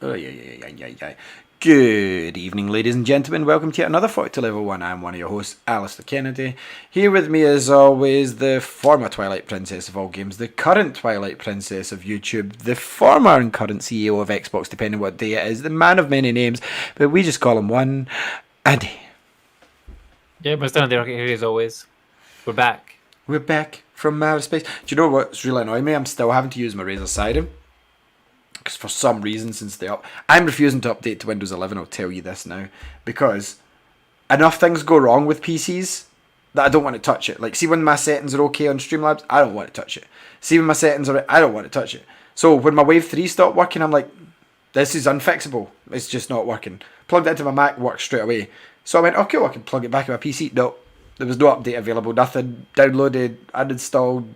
Oh, yeah. Good evening, ladies and gentlemen. Welcome to yet another 42 Level 1. I'm one of your hosts, Alistair Kennedy. Here with me, as always, the former Twilight Princess of all games, the current Twilight Princess of YouTube, the former and current CEO of Xbox, depending what day it is, the man of many names, but we just call him one, Andy. Yeah, Mr. Andy Rocket here as always. We're back. We're back from outer space. Do you know what's really annoying me? I'm still having to use my Razer Siren. Because for some reason, I'm refusing to update to Windows 11. I'll tell you this now, because enough things go wrong with PCs that I don't want to touch it. Like, see when my settings are okay on Streamlabs, I don't want to touch it. See when my settings are, I don't want to touch it. So when my Wave 3 stopped working, I'm like, this is unfixable. It's just not working. Plugged it into my Mac, worked straight away. So I went, okay, well, I can plug it back in my PC. No, there was no update available. Nothing downloaded, uninstalled.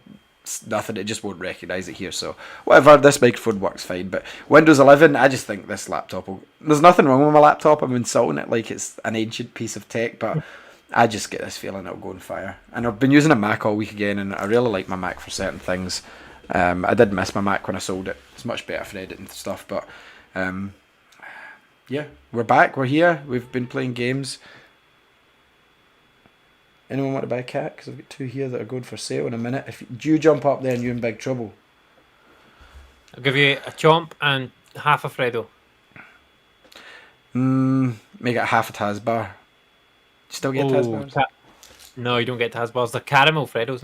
Nothing, it just won't recognise it here, so whatever, this microphone works fine. But Windows 11, I just think this laptop there's nothing wrong with my laptop. I'm insulting it like it's an ancient piece of tech, but I just get this feeling it'll go on fire. And I've been using a Mac all week again, and I really like my Mac for certain things. I did miss my Mac when I sold it. It's much better for editing stuff, but yeah, we're back, we're here, we've been playing games. Anyone want to buy a cat? Because I've got two here that are going for sale in a minute. If you jump up there and you're in big trouble. I'll give you a chomp and half a Fredo. Make it half a Tazbar. Still get Tazbars? No, you don't get Tazbars. They're caramel Fredos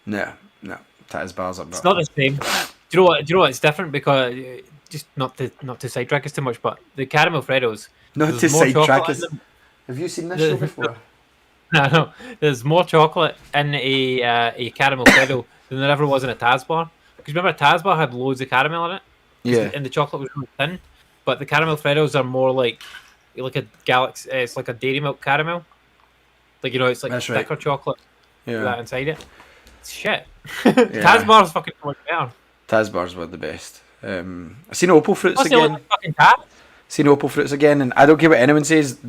now. No. Tazbars are not. It's not the same. Do you know what? It's different because just not to sidetrack us too much, but the caramel Fredos. Not to sidetrack us. Have you seen this show before? No, there's more chocolate in a caramel Fredo than there ever was in a Tazbar. Because remember, a Tazbar had loads of caramel in it. Yeah. And the chocolate was really thin. But the caramel Fredos are more like a Galaxy. It's like a Dairy Milk caramel. Like, it's like That's thicker chocolate. Yeah. That inside it. It's shit. Tazbar's fucking so much better. Tazbars were the best. I seen Opal Fruits again. Fucking Taz. Seen Opal Fruits again, and I don't care what anyone says.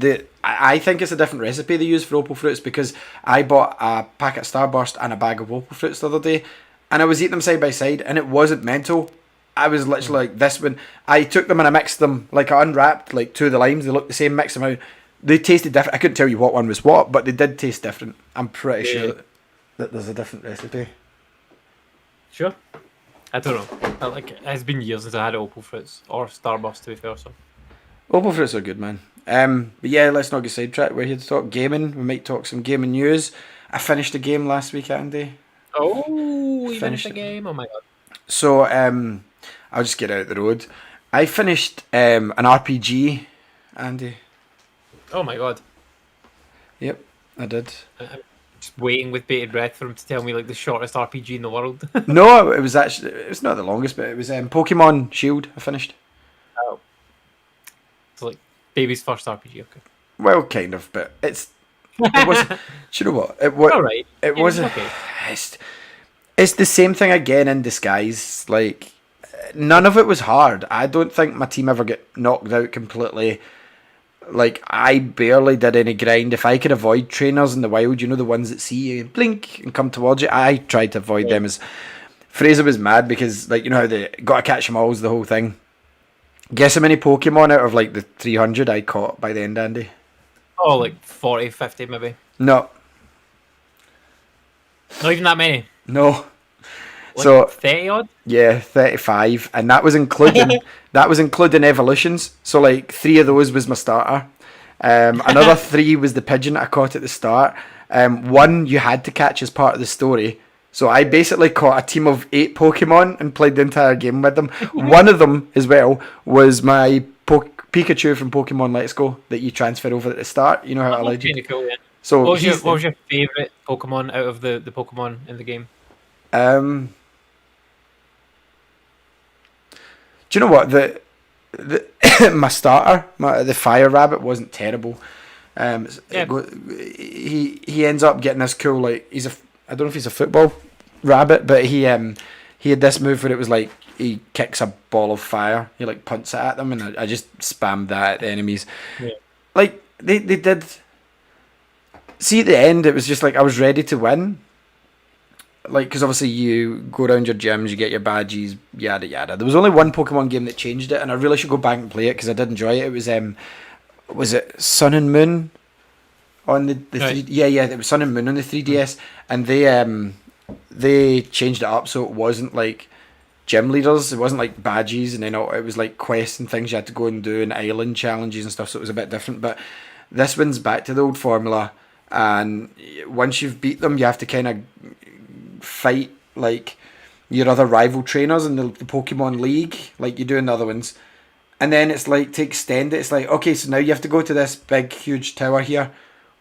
I think it's a different recipe they use for Opal Fruits, because I bought a packet of Starburst and a bag of Opal Fruits the other day, and I was eating them side by side, and it wasn't mental. I was literally like this one. I took them and I mixed them, like I unwrapped like two of the limes. They looked the same, mixed them out. They tasted different. I couldn't tell you what one was what, but they did taste different. I'm pretty sure that there's a different recipe. Sure. I don't know. It's been years since I had Opal Fruits or Starburst, to be fair. So. Opal Fruits are good, man. But yeah, let's not get sidetracked. We're here to talk gaming. We might talk some gaming news. I finished a game last week, Andy. Oh, you finished a game? Oh my god. So, I'll just get out the road. I finished an RPG, Andy. Oh my god. Yep, I did. I'm just waiting with bated breath for him to tell me like the shortest RPG in the world. No, it's not the longest, but it was Pokemon Shield. I finished. Oh. It's like baby's first RPG. Okay. Well, kind of, but it was. Do you know what? It was. All right. It was. Okay. It's the same thing again in disguise. Like, none of it was hard. I don't think my team ever got knocked out completely. Like, I barely did any grind. If I could avoid trainers in the wild, the ones that see you blink and come towards you, I tried to avoid them. As Fraser was mad because, like, how they got to catch them all's the whole thing. Guess how many Pokemon out of like the 300 I caught by the end, Andy? Oh, like 40, 50 maybe. No. Not even that many. No. Like so 30 odd? Yeah, 35, and that was including evolutions. So like 3 of those was my starter. Another 3 was the pigeon I caught at the start. 1 you had to catch as part of the story. So I basically caught a team of 8 Pokemon and played the entire game with them. One of them as well was my Pikachu from Pokemon Let's Go that you transfer over at the start. You know how I allowed you. Cool, yeah. So what was your favourite Pokemon out of the Pokemon in the game? Do you know what the my starter, the fire rabbit wasn't terrible. He ends up getting this cool, like, I don't know if he's a football rabbit, but he had this move where it was like he kicks a ball of fire, he like punts it at them, and I just spammed that at the enemies. Yeah. Like they did. See, at the end, it was just like I was ready to win, like, because obviously you go around your gyms, you get your badges, yada yada. There was only one Pokemon game that changed it, and I really should go back and play it because I did enjoy it. It was it Sun and Moon on the Right. three? Yeah, it was Sun and Moon on the 3DS, and they changed it up so it wasn't like gym leaders. It wasn't like badges, and then it was like quests and things you had to go and do, and island challenges and stuff. So it was a bit different. But this one's back to the old formula, and once you've beat them, you have to kind of fight like your other rival trainers in the Pokemon League, like you do in the other ones. And then it's like to extend it, it's like, okay, so now you have to go to this big, huge tower here.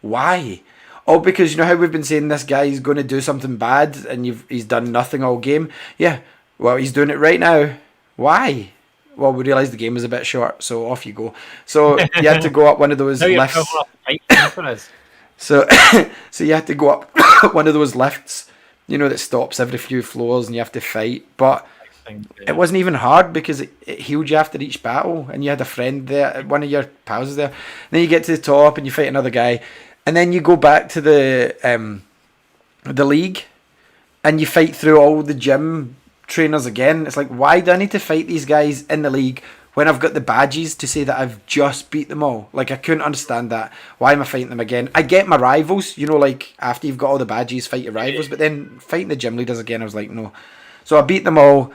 Why? Oh, because you know how we've been saying this guy is going to do something bad, and he's done nothing all game. Yeah, well, he's doing it right now. Why? Well, we realised the game was a bit short, so off you go. So you had to go up one of those Now you're lifts. covering up the fight for us. So, so you have to go up one of those lifts, that stops every few floors, and you have to fight. But it wasn't even hard because it healed you after each battle, and you had a friend there, one of your pals is there. And then you get to the top, and you fight another guy, and then you go back to the league, and you fight through all the gym trainers again. It's like, why do I need to fight these guys in the league when I've got the badges to say that I've just beat them all? Like, I couldn't understand that. Why am I fighting them again? I get my rivals, like after you've got all the badges, fight your rivals, but then fighting the gym leaders again, I was like, no. So I beat them all,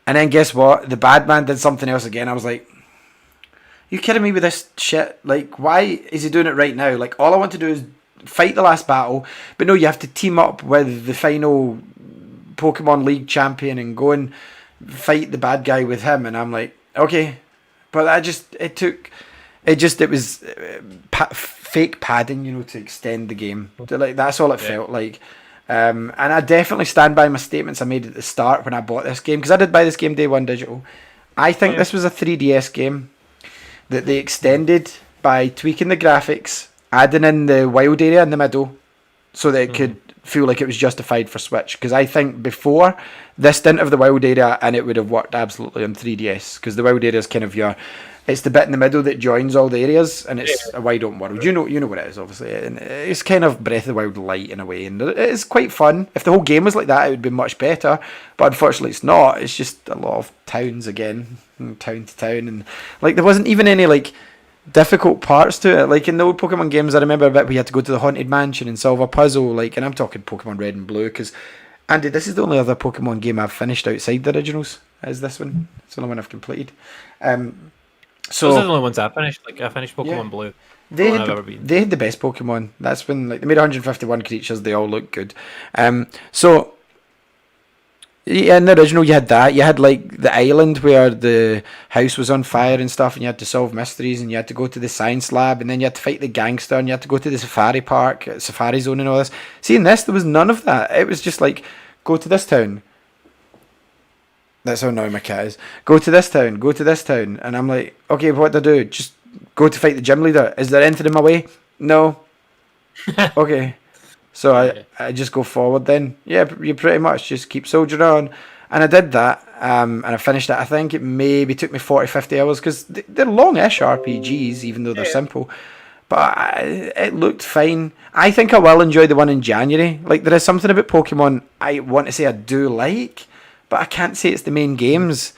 and then guess what? The bad man did something else again. I was like, you kidding me with this shit? Like, why is he doing it right now? Like, all I want to do is fight the last battle, but no, you have to team up with the final Pokemon League champion and go and fight the bad guy with him. And I'm like, okay, but it was fake padding, to extend the game. Like, that's all it felt like. And I definitely stand by my statements I made at the start when I bought this game, because I did buy this game day one digital. I think this was a 3DS game that they extended by tweaking the graphics, adding in the wild area in the middle, so that it could feel like it was justified for Switch. Because I think before this didn't have the wild area, and it would have worked absolutely on 3DS, because the wild area is kind of it's the bit in the middle that joins all the areas, and it's a wide open world. You know what it is, obviously, and it's kind of Breath of the Wild light in a way, and it's quite fun. If the whole game was like that, it would be much better, but unfortunately it's not. It's just a lot of towns again, town to town, and like there wasn't even any like difficult parts to it. Like in the old Pokemon games, I remember a bit where you had to go to the haunted mansion and solve a puzzle, like, and I'm talking Pokemon Red and Blue, because Andy, this is the only other Pokemon game I've finished outside the originals, is this one. It's the only one I've completed. So those are the only ones I finished. Like, I finished Pokemon Yeah. Blue. They One had, I've ever beaten. they had the best Pokemon. That's when, like, they made 151 creatures. They all look good. So yeah, in the original, you had that. You had like the island where the house was on fire and stuff, and you had to solve mysteries, and you had to go to the science lab, and then you had to fight the gangster, and you had to go to the safari park, safari zone, and all this. See, in this, there was none of that. It was just like, go to this town. That's how annoying my cat is. Go to this town. Go to this town. And I'm like, okay, what do I do? Just go to fight the gym leader. Is there anything in my way? No. Okay. So I just go forward then. Yeah, you pretty much just keep soldiering on. And I did that. And I finished it. I think it maybe took me 40, 50 hours, because they're long-ish RPGs, even though they're simple. But it looked fine. I think I will enjoy the one in January. Like, there is something about Pokemon I want to say I do like, but I can't say it's the main games.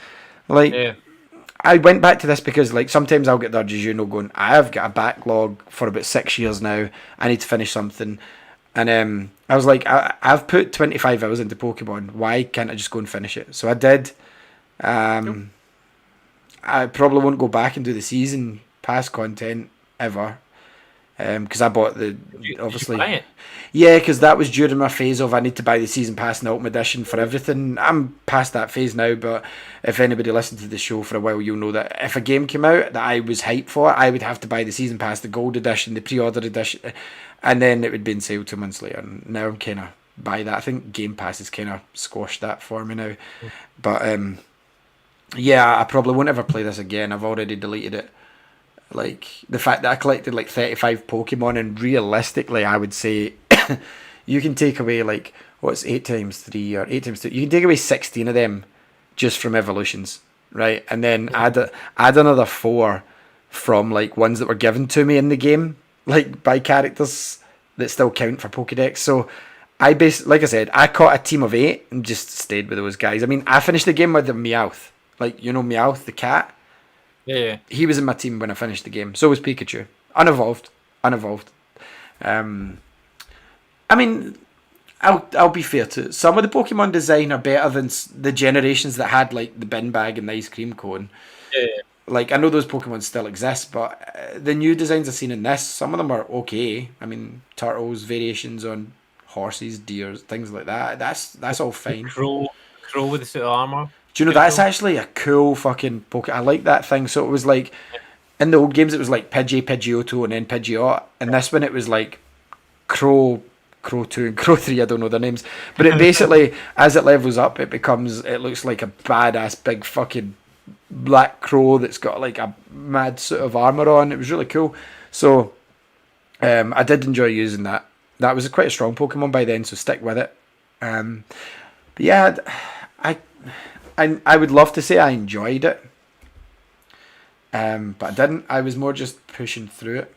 Like, Yeah. I went back to this because, like, sometimes I'll get the urges, going, I've got a backlog for about 6 years now. I need to finish something. And I was like, I've put 25 hours into Pokemon. Why can't I just go and finish it? So I did. I probably won't go back and do the season pass content ever. Because I bought obviously. Did you buy it? Yeah, because that was during my phase of I need to buy the season pass and Ultimate Edition for everything. I'm past that phase now, but if anybody listened to the show for a while, you'll know that if a game came out that I was hyped for, I would have to buy the season pass, the gold edition, the pre-order edition, and then it would be in sale 2 months later. And now I'm kind of by that. I think Game Pass has kind of squashed that for me now. But yeah, I probably won't ever play this again. I've already deleted it. Like, the fact that I collected like 35 Pokemon, and realistically I would say you can take away like, what's 8 times 3 or 8 times 2, you can take away 16 of them just from evolutions, right? And then add another 4 from like ones that were given to me in the game, like by characters that still count for Pokedex. So like I said, I caught a team of 8 and just stayed with those guys. I mean, I finished the game with the Meowth. Like, you know Meowth, the cat? Yeah. He was in my team when I finished the game. So was Pikachu. Unevolved. I mean, I'll be fair to it. Some of the Pokemon design are better than the generations that had like the bin bag and the ice cream cone. Yeah. Like I know those Pokemon still exist, but the new designs I've seen in this, some of them are okay. I mean, turtles, variations on horses, deers, things like that. That's all fine. Crow with the suit of armor. Do you know that's actually a cool fucking Pokemon? I like that thing. So it was like in the old games, it was like Pidgey, Pidgeotto, and then Pidgeot. And this one, it was like Crow 2 and Crow 3, I don't know their names. But it basically, as it levels up, it looks like a badass big fucking black crow that's got like a mad suit of armour on. It was really cool. So I did enjoy using that. That was quite a strong Pokemon by then, so stick with it. But yeah, I would love to say I enjoyed it. But I didn't. I was more just pushing through it.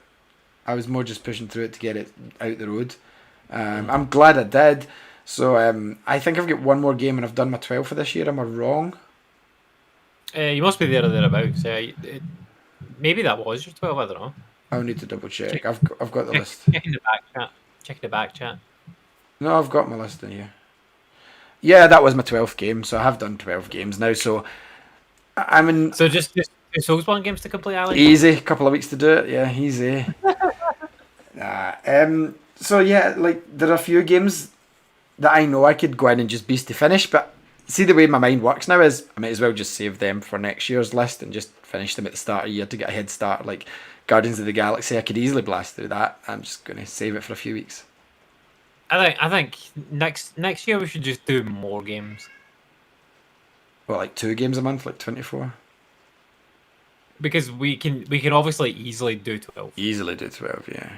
To get it out the road. I'm glad I did. So I think I've got one more game and I've done my 12 for this year. Am I wrong? You must be there or thereabouts. Maybe that was your 12. I don't know. I'll need to double check. I've got the list. Checking the back chat. Check the back chat. No, I've got my list in here. Yeah, that was my 12th game. So I have done 12 games now. So I'm in. So just 2 Soulsborne games to complete, Alex? Easy. A couple of weeks to do it. Yeah, easy. So yeah, like there are a few games that I know I could go in and just beast to finish, but see the way my mind works now is I might as well just save them for next year's list and just finish them at the start of the year to get a head start. Like Guardians of the Galaxy, I could easily blast through that. I'm just going to save it for a few weeks. I think next year we should just do more games. Well, like 2 games a month, like 24. Because we can obviously easily do 12. Easily do 12, yeah.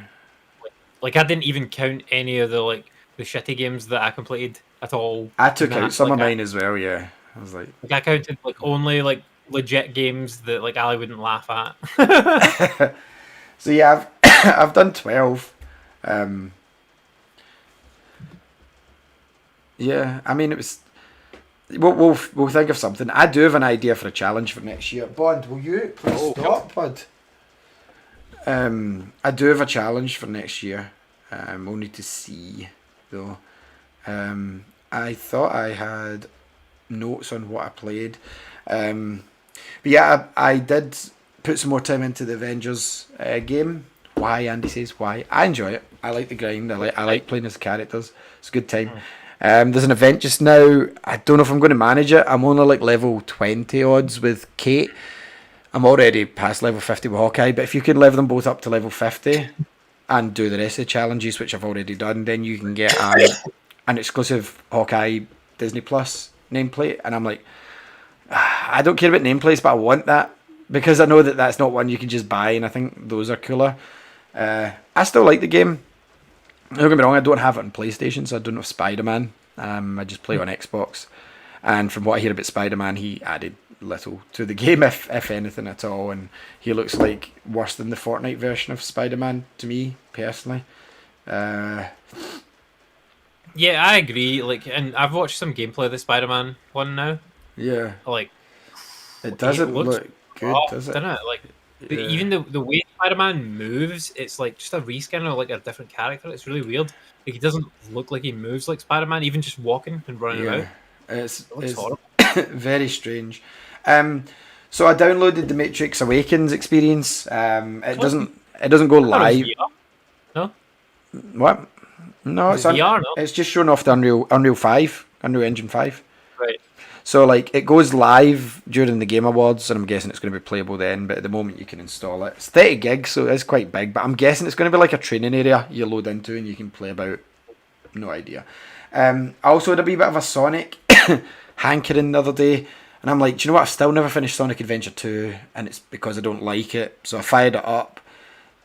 Like I didn't even count any of the shitty games that I completed at all. I took out some of mine as well, yeah. I was like I counted only legit games that Ali wouldn't laugh at. So yeah, I've done 12. Yeah, I mean it was. We'll think of something. I do have an idea for a challenge for next year. Bond, will you please stop, bud? I do have a challenge for next year. We'll need to see though. I thought I had notes on what I played. But yeah, I did put some more time into the Avengers game. Why, Andy says why. I enjoy it. I like the grind. I like playing as characters. It's a good time. There's an event just now. I don't know if I'm going to manage it. I'm only like level 20 odds with Kate. I'm already past level 50 with Hawkeye, but if you can level them both up to level 50 and do the rest of the challenges, which I've already done, then you can get an exclusive Hawkeye Disney Plus nameplate. And I'm like, I don't care about nameplates, but I want that because I know that that's not one you can just buy, and I think those are cooler. I still like the game. Don't get me wrong, I don't have it on PlayStation, so I don't have Spider-Man. I just play on Xbox. And from what I hear about Spider-Man, he added little to the game, if anything at all. And he looks like worse than the Fortnite version of Spider-Man to me, personally. Yeah, I agree. And I've watched some gameplay of the Spider-Man one now. Yeah. It doesn't look good, rough, does it? Doesn't it? Even the way Spider-Man moves, it's like just a reskin of a different character. It's really weird. He doesn't look like he moves like Spider-Man, even just walking and running about. It's horrible. very strange. So I downloaded the Matrix Awakens experience. It doesn't go live. No. What? No, it's VR. No? It's just showing off the Unreal 5, Unreal Engine 5. Right. So it goes live during the Game Awards, and I'm guessing it's going to be playable then. But at the moment, you can install it. It's 30 gigs, so it's quite big. But I'm guessing it's going to be like a training area you load into and you can play about. No idea. I also had a wee bit of a Sonic hankering the other day, and I'm like, do you know what? I've still never finished Sonic Adventure 2, and it's because I don't like it. So I fired it up,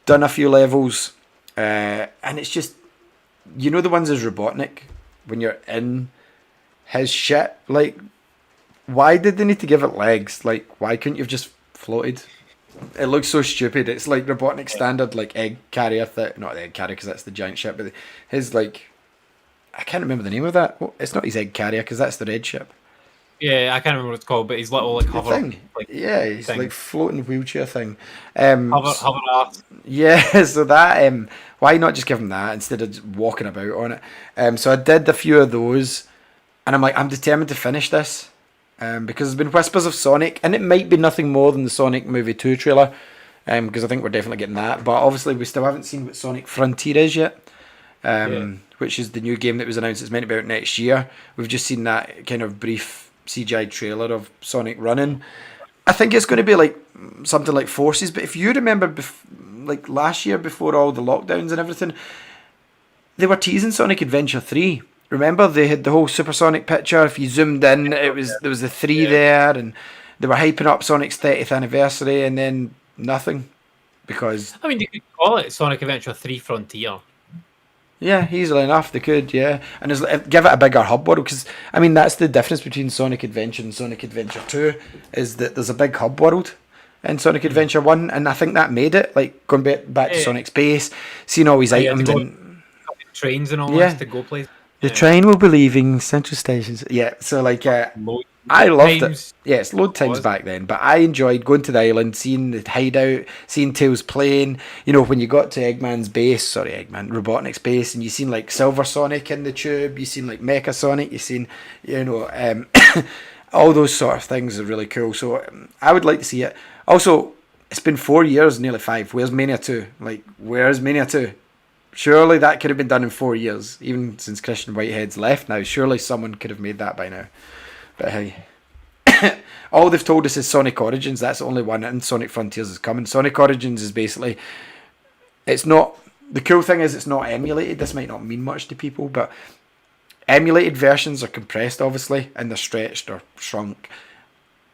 done a few levels, and it's just, you know, the ones as Robotnik when you're in his shit, why did they need to give it legs? Why couldn't you have just floated? It looks so stupid. It's like Robotnik standard, egg carrier thing. Not the egg carrier because that's the giant ship, but his I can't remember the name of that. It's not his egg carrier because that's the red ship. Yeah, I can't remember what it's called, but his little like The hover thing. like Yeah, he's thing. like floating wheelchair thing. Hover art. Yeah, so that why not just give him that instead of just walking about on it? So I did a few of those, and I'm like, I'm determined to finish this, because there's been whispers of Sonic, and it might be nothing more than the Sonic Movie 2 trailer, because I think we're definitely getting that. But obviously, we still haven't seen what Sonic Frontier is yet, which is the new game that was announced. It's meant to be out next year. We've just seen that kind of brief CGI trailer of Sonic running. I think it's going to be like something like Forces, but if you remember, like last year before all the lockdowns and everything, they were teasing Sonic Adventure 3. Remember, they had the whole supersonic picture. If you zoomed in, there was the 3 there, and they were hyping up Sonic's 30th anniversary, and then nothing, because I mean, you could call it Sonic Adventure 3 Frontier. yeah, easily enough they could, yeah, and give it a bigger hub world, because I mean that's the difference between Sonic Adventure and Sonic Adventure 2 is that there's a big hub world in Sonic Adventure 1, and I think that made it, like going back to Sonic's base, seeing all his items and trains and all Yeah. this to go places. the train will be leaving Central Stations. Yeah, so like Load I loved it. times. Yeah, it's load times back then, but I enjoyed going to the island, seeing the hideout, seeing Tails playing. You know, when you got to Robotnik's base, and you seen like Silver Sonic in the tube, you seen like Mecha Sonic, you seen, all those sort of things are really cool. So I would like to see it. Also, it's been 4 years, nearly 5. Where's Mania 2? Like, where's Mania 2? Surely that could have been done in 4 years, even since Christian Whitehead's left now. Surely someone could have made that by now. But hey, all they've told us is Sonic Origins. That's the only one, and Sonic Frontiers is coming. Sonic Origins is basically, it's not, the cool thing is it's not emulated. This might not mean much to people, but emulated versions are compressed, obviously, and they're stretched or shrunk.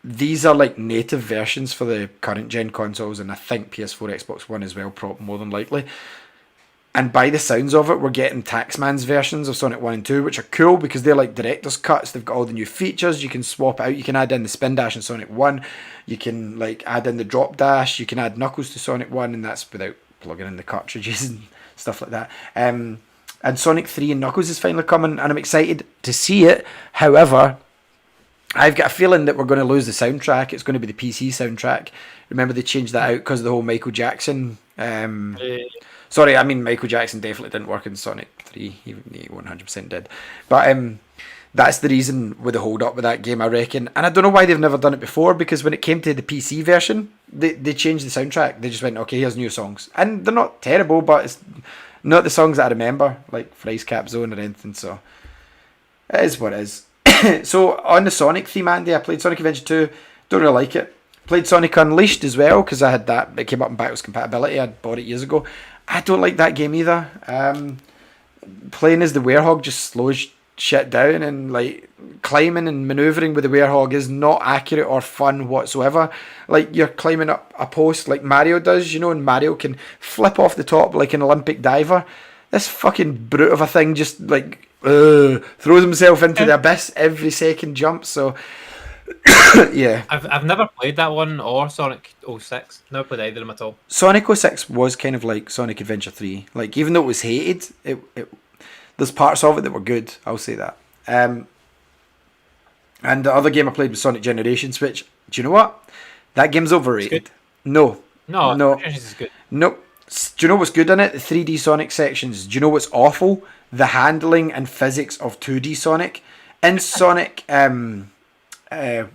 These are like native versions for the current gen consoles, and I think PS4, Xbox One as well, more than likely. And by the sounds of it, we're getting Taxman's versions of Sonic 1 and 2, which are cool because they're like director's cuts. They've got all the new features. You can swap out. You can add in the spin dash in Sonic 1. You can like add in the drop dash. You can add Knuckles to Sonic 1, and that's without plugging in the cartridges and stuff like that. And Sonic 3 and Knuckles is finally coming, and I'm excited to see it. However, I've got a feeling that we're going to lose the soundtrack. It's going to be the PC soundtrack. Remember, they changed that out because of the whole Michael Jackson... Sorry, I mean Michael Jackson definitely didn't work in Sonic 3. He 100% did. But that's the reason with the hold up with that game, I reckon. And I don't know why they've never done it before, because when it came to the PC version, they changed the soundtrack. They just went, okay, here's new songs. And they're not terrible, but it's not the songs that I remember, like for Ice Cap Zone or anything. So it is what it is. So on the Sonic theme, Andy, I played Sonic Adventure 2. Don't really like it. Played Sonic Unleashed as well, because I had that. It came up in backwards compatibility. I bought it years ago. I don't like that game either. Playing as the Werehog just slows shit down, and like climbing and maneuvering with the Werehog is not accurate or fun whatsoever. Like you're climbing up a post like Mario does, and Mario can flip off the top like an Olympic diver. This fucking brute of a thing just like throws himself into the abyss every second jump. So yeah, I've never played that one or Sonic 06. Never played either of them at all. Sonic 06 was kind of like Sonic Adventure 3. Like, even though it was hated, there's parts of it that were good. I'll say that. And the other game I played was Sonic Generations, which, do you know what? That game's overrated. No. Generations is good. Nope. Do you know what's good in it? The 3D Sonic sections. Do you know what's awful? The handling and physics of 2D Sonic. In Sonic...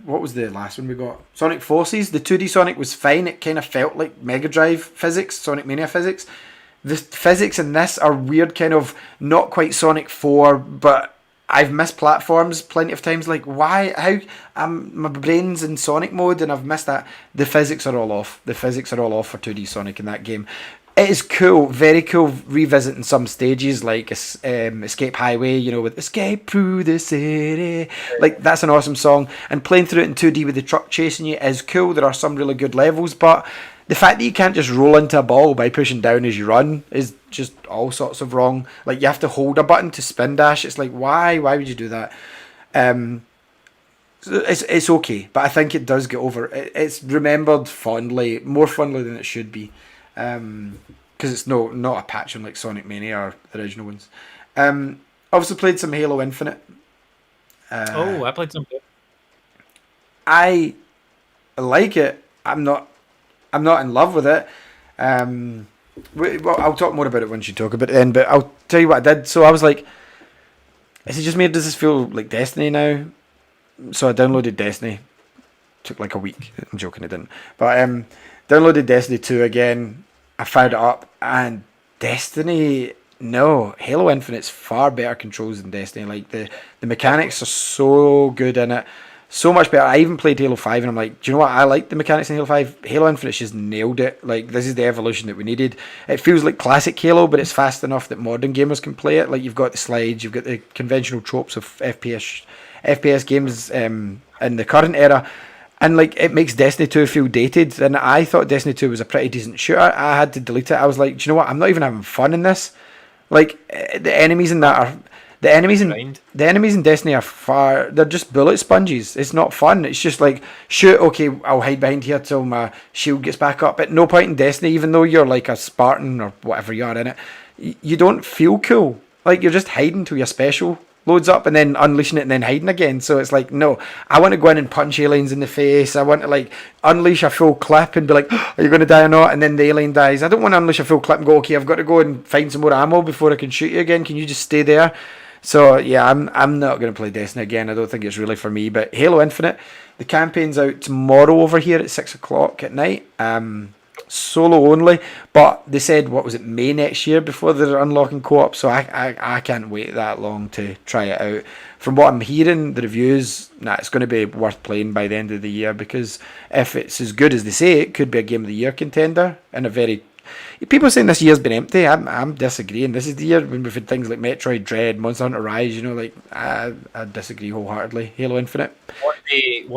what was the last one we got? Sonic Forces. The 2D Sonic was fine. It kind of felt like Mega Drive physics, Sonic Mania physics. The physics in this are weird, kind of not quite Sonic 4, but I've missed platforms plenty of times. Like, why? How? My brain's in Sonic mode and I've missed that. The physics are all off. The physics are all off for 2D Sonic in that game. It is cool, very cool, revisiting some stages like Escape Highway, with Escape Through the City. Like, that's an awesome song. And playing through it in 2D with the truck chasing you is cool. There are some really good levels, but the fact that you can't just roll into a ball by pushing down as you run is just all sorts of wrong. Like, you have to hold a button to spin dash. It's like, why? Why would you do that? It's okay, but I think it does get over. It's remembered fondly, more fondly than it should be. Because it's not a patch on like Sonic Mania or the original ones. also played some Halo Infinite. Oh, I played some. I like it. I'm not in love with it. Um, well, I'll talk more about it once you talk about it then. But I'll tell you what I did. So I was like, is it just me? Or does this feel like Destiny now? So I downloaded Destiny. Took like a week. I'm joking, it didn't. But downloaded Destiny 2 again. I fired it up, and Destiny. No, Halo Infinite's far better controls than Destiny. Like the mechanics are so good in it, so much better. I even played Halo 5, and I'm like, do you know what? I like the mechanics in Halo 5. Halo Infinite's just nailed it. Like this is the evolution that we needed. It feels like classic Halo, but it's fast enough that modern gamers can play it. Like you've got the slides, you've got the conventional tropes of FPS games in the current era. And like it makes Destiny 2 feel dated, and I thought Destiny 2 was a pretty decent shooter. I had to delete it. I was like, do you know what? I'm not even having fun in this. Like the enemies in that are the enemies in Destiny are far. They're just bullet sponges. It's not fun. It's just like shoot. Okay, I'll hide behind here till my shield gets back up. At no point in Destiny, even though you're like a Spartan or whatever you are in it, you don't feel cool. Like you're just hiding till your special loads up and then unleashing it and then hiding again. So it's like, no, I want to go in and punch aliens in the face. I want to like unleash a full clip and be like, are you going to die or not? And then the alien dies. I don't want to unleash a full clip and go, okay, I've got to go and find some more ammo before I can shoot you again. Can you just stay there? So yeah, I'm not going to play Destiny again. I don't think it's really for me. But Halo Infinite, the campaign's out tomorrow over here at 6 o'clock at night. Solo only, but they said what was it, May next year before they're unlocking co-op. So I can't wait that long to try it out. From what I'm hearing, the reviews, it's going to be worth playing by the end of the year, because if it's as good as they say, it could be a game of the year contender. And a very people are saying this year's been empty. I'm disagreeing. This is the year when we've had things like Metroid Dread, Monster Hunter Rise. You know, like I disagree wholeheartedly. Halo Infinite. What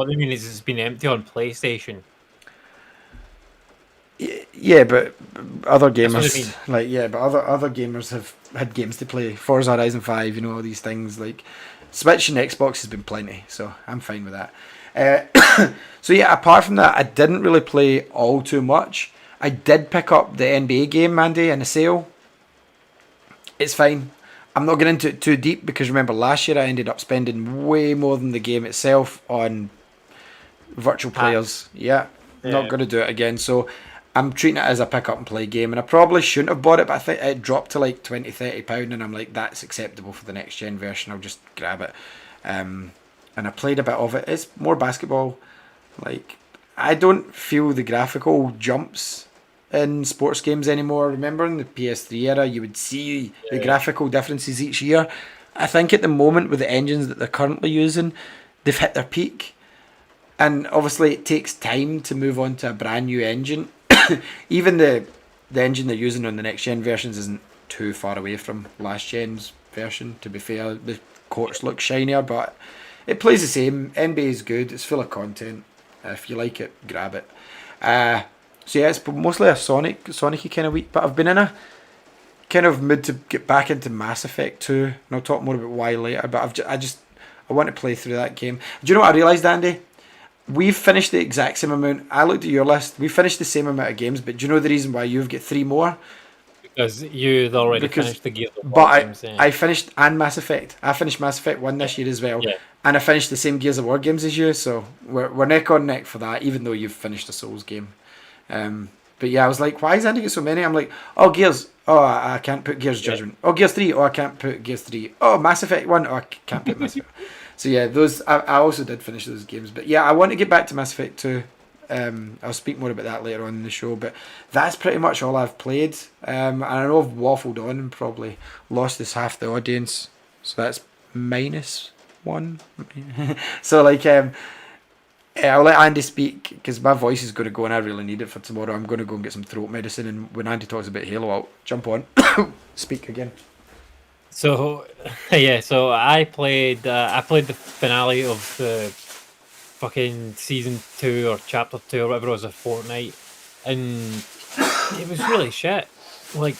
they mean is it's been empty on PlayStation. Yeah, but other gamers but other gamers have had games to play. Forza Horizon 5, you know, all these things like Switch and Xbox has been plenty, so I'm fine with that. So yeah, apart from that, I didn't really play all too much. I did pick up the NBA game, Mandy, in a sale. It's fine. I'm not getting into it too deep because remember last year I ended up spending way more than the game itself on virtual players. Yeah, not going to do it again. So I'm treating it as a pick up and play game, and I probably shouldn't have bought it, but I think it dropped to like £20-30, and I'm like, that's acceptable for the next gen version. I'll just grab it. And I played a bit of it. It's more basketball. Like I don't feel the graphical jumps in sports games anymore. Remember in the PS3 era, you would see the graphical differences each year. I think at the moment with the engines that they're currently using, they've hit their peak. And obviously it takes time to move on to a brand new engine. Even the engine they're using on the next gen versions isn't too far away from last gen's version, to be fair. The courts look shinier, but it plays the same. NBA is good, it's full of content. If you like it, grab it. So yeah, it's mostly a Sonic-y kind of week, but I've been in a kind of mood to get back into Mass Effect 2, and I'll talk more about why later, but I want to play through that game. Do you know what I realised, Andy? We've finished the exact same amount. I looked at your list. We finished the same amount of games, but do you know the reason why you've got 3 more? Because you'd already finished the Gears of War But games. I finished and Mass Effect. I finished Mass Effect 1 this year as well. Yeah. And I finished the same Gears of War games as you, so we're neck on neck for that, even though you've finished a Souls game. But yeah, I was like, why is Andy got so many? I'm like, oh, Gears. Oh, I can't put Gears Judgment. Oh, Gears 3. Oh, I can't put Gears 3. Oh, Mass Effect 1. Oh, I can't put Mass Effect. So yeah, those I also did finish those games. But yeah, I want to get back to Mass Effect 2. I'll speak more about that later on in the show. But that's pretty much all I've played. And I know I've waffled on and probably lost this half the audience. So that's -1. So like, I'll let Andy speak because my voice is going to go and I really need it for tomorrow. I'm going to go and get some throat medicine, and when Andy talks about Halo, I'll jump on, speak again. So yeah, so I played the finale of the fucking season 2 or chapter 2 or whatever it was, a fortnight, and it was really shit. Like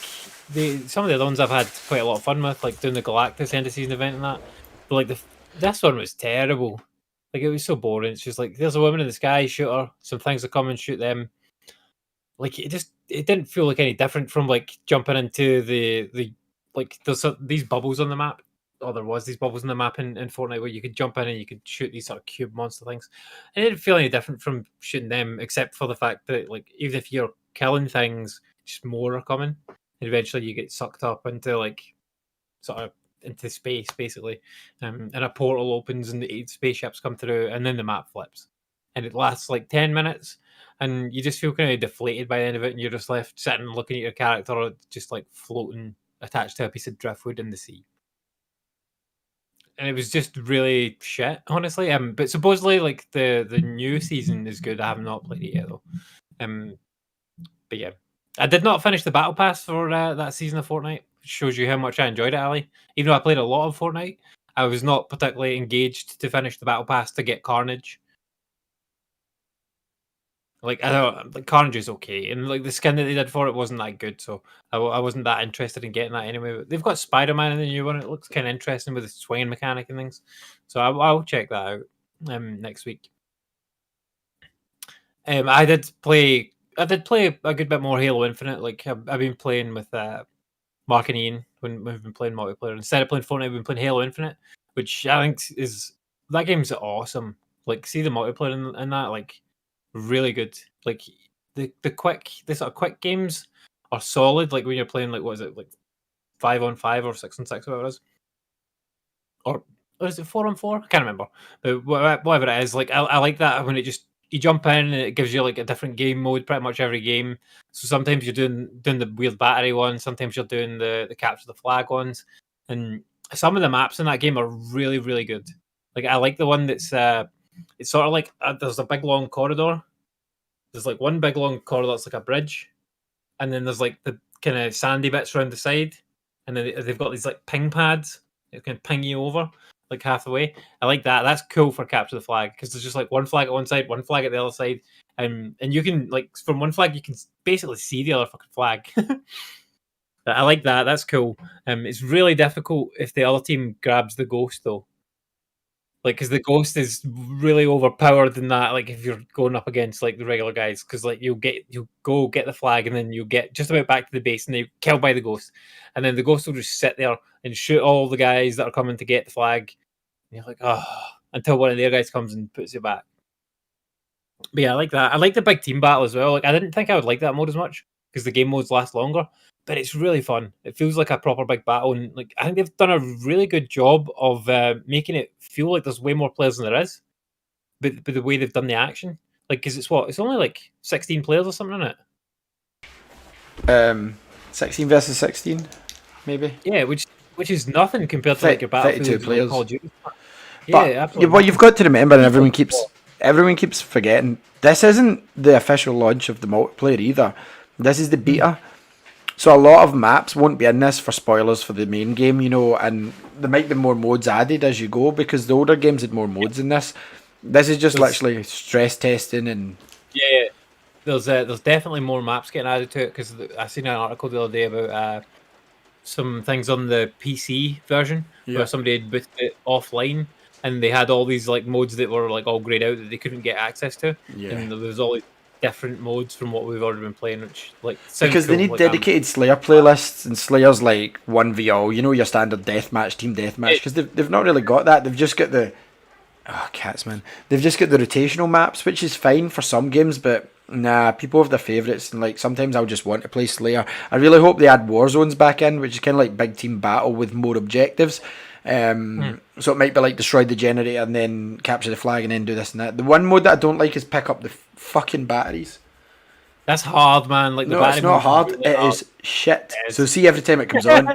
some of the other ones I've had quite a lot of fun with, like doing the Galactus end of season event and that, but like this one was terrible. Like it was so boring. It's just like there's a woman in the sky, shoot her. Some things will come and shoot them. Like it didn't feel like any different from like jumping into the like there's these bubbles on the map, there was these bubbles in the map in Fortnite where you could jump in and you could shoot these sort of cube monster things. And it didn't feel any different from shooting them, except for the fact that like even if you're killing things, just more are coming. And eventually you get sucked up into like sort of into space basically. And a portal opens and the 8 spaceships come through and then the map flips. And it lasts like 10 minutes and you just feel kind of deflated by the end of it and you're just left sitting looking at your character just like floating attached to a piece of driftwood in the sea. And it was just really shit, honestly. But supposedly, like the new season is good. I have not played it yet though. But yeah, I did not finish the battle pass for that season of Fortnite. Which shows you how much I enjoyed it, Ali. Even though I played a lot of Fortnite, I was not particularly engaged to finish the battle pass to get Carnage. Like I don't like Carnage is okay, and like the skin that they did for it wasn't that good, so I wasn't that interested in getting that anyway. But they've got Spider-Man in the new one; it looks kind of interesting with the swinging mechanic and things. So I'll check that out next week. I did play a good bit more Halo Infinite. Like I've been playing with Mark and Ian when we've been playing multiplayer. Instead of playing Fortnite, we've been playing Halo Infinite, which I think is that game's awesome. Like see the multiplayer in that like really good. Like the sort of quick games are solid. Like when you're playing like what is it like 5-on-5 or 6-on-6 whatever it is, or is it 4-on-4? I can't remember. But whatever it is, like I like that when it just you jump in and it gives you like a different game mode pretty much every game. So sometimes you're doing the weird battery ones, sometimes you're doing the capture the flag ones, and some of the maps in that game are really really good. Like I like the one that's it's sort of like there's a big long corridor. There's like one big long corridor that's like a bridge, and then there's like the kind of sandy bits around the side, and then they've got these like ping pads that can ping you over like half the way. I like that. That's cool for capture the flag because there's just like one flag at one side, one flag at the other side, and you can like from one flag you can basically see the other fucking flag. I like that. That's cool. It's really difficult if the other team grabs the ghost though. Like, because the ghost is really overpowered in that. Like, if you're going up against like the regular guys, because like you'll go get the flag, and then you'll get just about back to the base, and they killed by the ghost, and then the ghost will just sit there and shoot all the guys that are coming to get the flag. And you're like, oh, until one of their guys comes and puts it back. But yeah, I like that. I like the big team battle as well. Like, I didn't think I would like that mode as much because the game modes last longer, but it's really fun. It feels like a proper big battle, and like I think they've done a really good job of making it feel like there's way more players than there is. But the way they've done the action, like, because it's only like 16 players or something in it. 16 versus 16, maybe. Yeah, which is nothing compared to like your Battlefield 32 players. Call of Duty. But, yeah, absolutely. What you've got to remember, and everyone keeps forgetting, this isn't the official launch of the multiplayer either. This is the beta. So a lot of maps won't be in this for spoilers for the main game, you know, and there might be more modes added as you go because the older games had more modes in this. This is just literally stress testing and... Yeah, there's definitely more maps getting added to it because I seen an article the other day about some things on the PC version where somebody had booted it offline and they had all these like modes that were like all grayed out that they couldn't get access to. Yeah. And there was all these different modes from what we've already been playing, which like because they need like dedicated Slayer playlists, and Slayer's like 1v all, you know, your standard deathmatch, team deathmatch, because they've not really got that. They've just got the cats, man. They've just got the rotational maps, which is fine for some games, but nah, people have their favourites, and like sometimes I'll just want to play Slayer. I really hope they add war zones back in, which is kind of like big team battle with more objectives. So it might be like destroy the generator and then capture the flag and then do this and that. The one mode that I don't like is pick up the fucking batteries. That's hard, man. Like no, it's not hard. Really it is shit. So see, every time it comes on,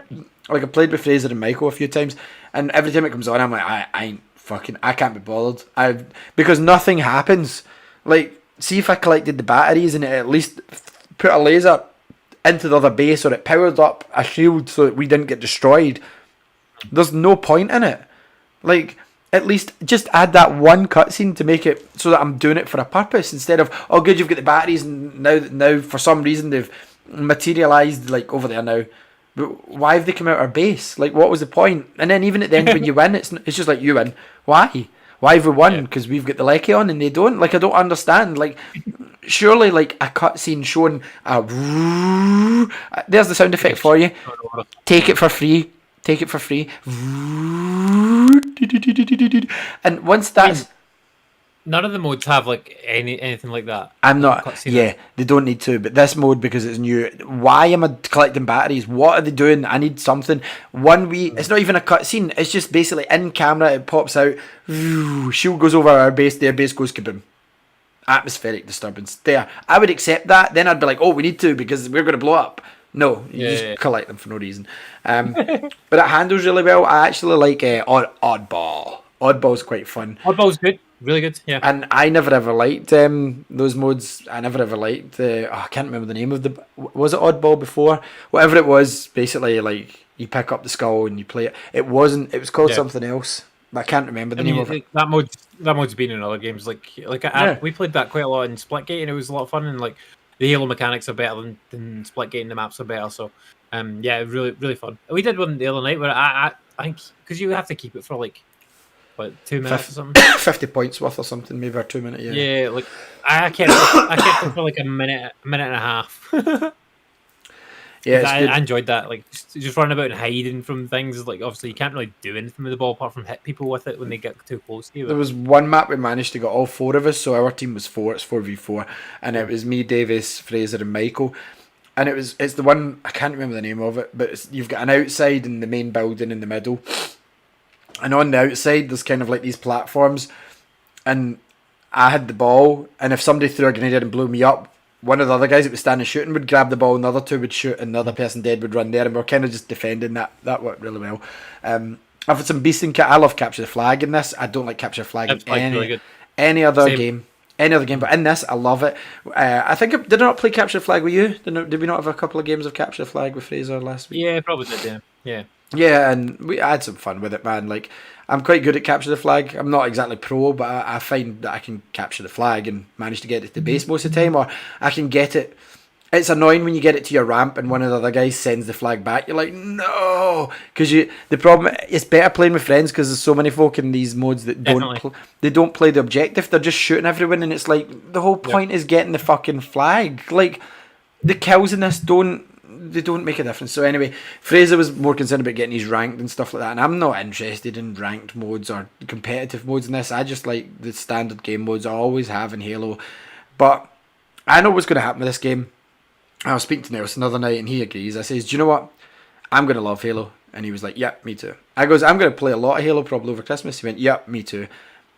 like I played with Fraser and Michael a few times, and every time it comes on, I'm like, I can't be bothered. Because nothing happens. Like, see if I collected the batteries and it at least put a laser into the other base, or it powered up a shield so that we didn't get destroyed. There's no point in it. Like, at least just add that one cutscene to make it so that I'm doing it for a purpose, instead of, oh good, you've got the batteries and now for some reason they've materialised like over there now. But why have they come out our base? Like, what was the point? And then even at the end when you win, it's just like, you win. Why? Why have we won? Because we've got the Lecky on and they don't? Like, I don't understand. Like, surely like a cutscene showing there's the sound effect for you. Take it for free. take it for free. And once that's... None of the modes have like anything like that. I'm Like, not. cutscene. Yeah, they don't need to. But this mode, because it's new. Why am I collecting batteries? What are they doing? I need something. It's not even a cutscene. It's just basically in camera. It pops out. Shield goes over our base. Their base goes kaboom. Atmospheric disturbance. There. I would accept that. Then I'd be like, oh, we need to because we're going to blow up. No, you just collect them for no reason. But it handles really well. I actually like Oddball. Oddball's quite fun. Oddball's good. Really good, yeah. And I never ever liked those modes. I never ever liked I can't remember the name of the... Was it Oddball before? Whatever it was, basically, like, you pick up the skull and you play it. It wasn't... It was called something else. But I can't remember the name of it. That mode's been in other games. We played that quite a lot in Splitgate, and it was a lot of fun, and, like, the Halo mechanics are better than Splitgate, and the maps are better, so... yeah, really, really fun. We did one the other night where I think... Because you have to keep it for, like... What, 2 minutes or something? 50 points worth or something, maybe, or 2 minutes, yeah. Yeah, like I kept it for like a minute and a half. Yeah, I enjoyed that. Like just running about and hiding from things. Like obviously you can't really do anything with the ball apart from hit people with it when they get too close to you. There was one map we managed to get all 4 of us, so our team was 4. It's 4v4, and it was me, Davis, Fraser, and Michael. And it's the one, I can't remember the name of it, but you've got an outside and the main building in the middle. And on the outside, there's kind of like these platforms, and I had the ball, and if somebody threw a grenade and blew me up, one of the other guys that was standing shooting would grab the ball, and the other 2 would shoot, and the other person dead would run there, and we were kind of just defending that. That worked really well. I've had some beasting... I love Capture the Flag in this. I don't like Capture the Flag in any other game. Any other game, but in this, I love it. I think... Did I not play Capture the Flag with you? Did we not have a couple of games of Capture the Flag with Fraser last week? Yeah, probably did, yeah. Yeah, and I had some fun with it, man. Like, I'm quite good at Capture the Flag. I'm not exactly pro, but I find that I can capture the flag and manage to get it to base most of the time, or I can get it... It's annoying when you get it to your ramp and one of the other guys sends the flag back. You're like, no! Because the problem... It's better playing with friends because there's so many folk in these modes that they don't play the objective. They're just shooting everyone, and it's like, the whole point is getting the fucking flag. Like, the kills in this don't make a difference. So anyway, Fraser was more concerned about getting his ranked and stuff like that, and I'm not interested in ranked modes or competitive modes in this. I just like the standard game modes I always have in Halo. But I know what's going to happen with this game. I was speaking to Nelson the other night, and he agrees. I says, do you know what? I'm going to love Halo. And he was like, yeah, me too. I goes, I'm going to play a lot of Halo probably over Christmas. He went, yeah, me too.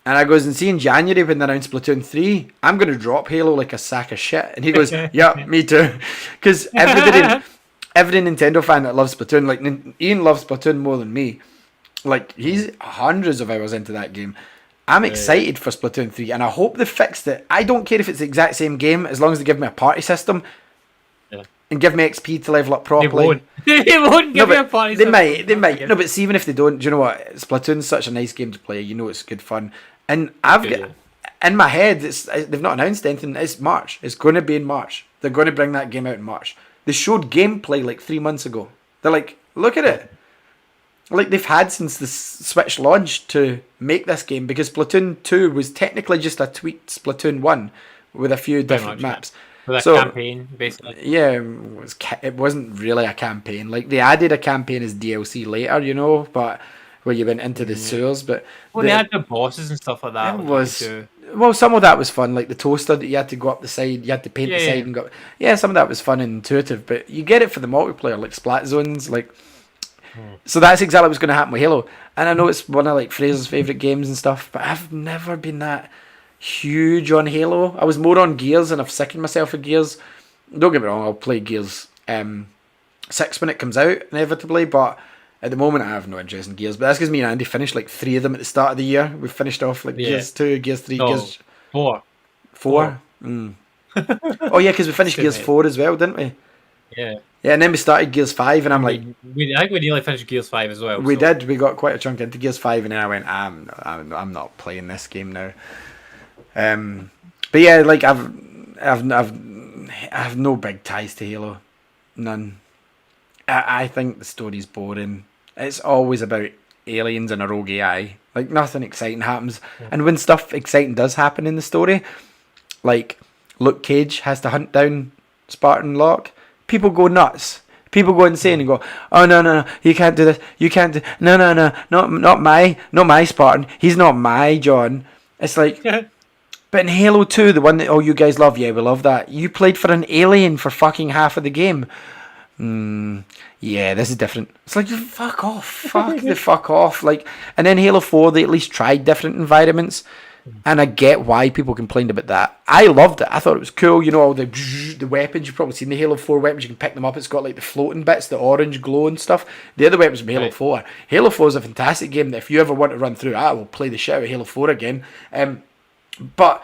And I goes, and see in January when they announced Splatoon 3, I'm going to drop Halo like a sack of shit. And he goes, yeah, me too. Because every Nintendo fan that loves Splatoon, like Ian loves Splatoon more than me. Like, he's hundreds of hours into that game. I'm excited for Splatoon 3, and I hope they fixed it. I don't care if it's the exact same game, as long as they give me a party system and give me XP to level up properly. They won't give me a party system. They might. No, but see, even if they don't, do you know what? Splatoon's such a nice game to play. You know it's good fun. And I've got... In my head, they've not announced anything. It's March. It's going to be in March. They're going to bring that game out in March. They showed gameplay like 3 months ago. They're like, look at it. Like, they've had since the Switch launched to make this game, because Splatoon 2 was technically just a tweaked Splatoon 1 with a few different maps. With a campaign, basically. Yeah, it wasn't really a campaign. Like, they added a campaign as DLC later, you know, but where you went into the sewers. But they had the bosses and stuff like that. It was... Well, some of that was fun, like the toaster that you had to go up the side, you had to paint the side and go... Yeah, some of that was fun and intuitive, but you get it for the multiplayer, like Splat Zones, like... So that's exactly what's going to happen with Halo. And I know it's one of like Fraser's favourite games and stuff, but I've never been that huge on Halo. I was more on Gears, and I've sickened myself of Gears. Don't get me wrong, I'll play Gears 6 when it comes out, inevitably, but at the moment I have no interest in Gears. But that's because me and Andy finished like 3 of them at the start of the year. We finished off like Gears 2, Gears 3, Gears... 4. 4? Oh yeah, because we finished Gears 4 as well, didn't we? Yeah. Yeah, and then we started Gears 5, and I'm like... I think we nearly finished Gears 5 as well. We did. We got quite a chunk into Gears 5, and then I went, I'm not playing this game now. But yeah, like, I've no big ties to Halo. None. I think the story's boring. It's always about aliens and a rogue AI. Like, nothing exciting happens. Yeah. And when stuff exciting does happen in the story, like Luke Cage has to hunt down Spartan Locke, people go nuts. People go insane and go, oh no, you can't do this, you can't do, no, not my Spartan, he's not my John. It's like, but in Halo 2, the one that all you guys love, yeah, we love that. You played for an alien for fucking half of the game. Yeah, this is different. It's like, fuck off, fuck off. Like, and then Halo 4, they at least tried different environments. And I get why people complained about that. I loved it. I thought it was cool. You know, all the weapons. You've probably seen the Halo 4 weapons. You can pick them up. It's got like the floating bits, the orange glow and stuff. The other weapons from Halo 4. Halo 4 is a fantastic game that if you ever want to run through, I will play the shit out of Halo 4 again. But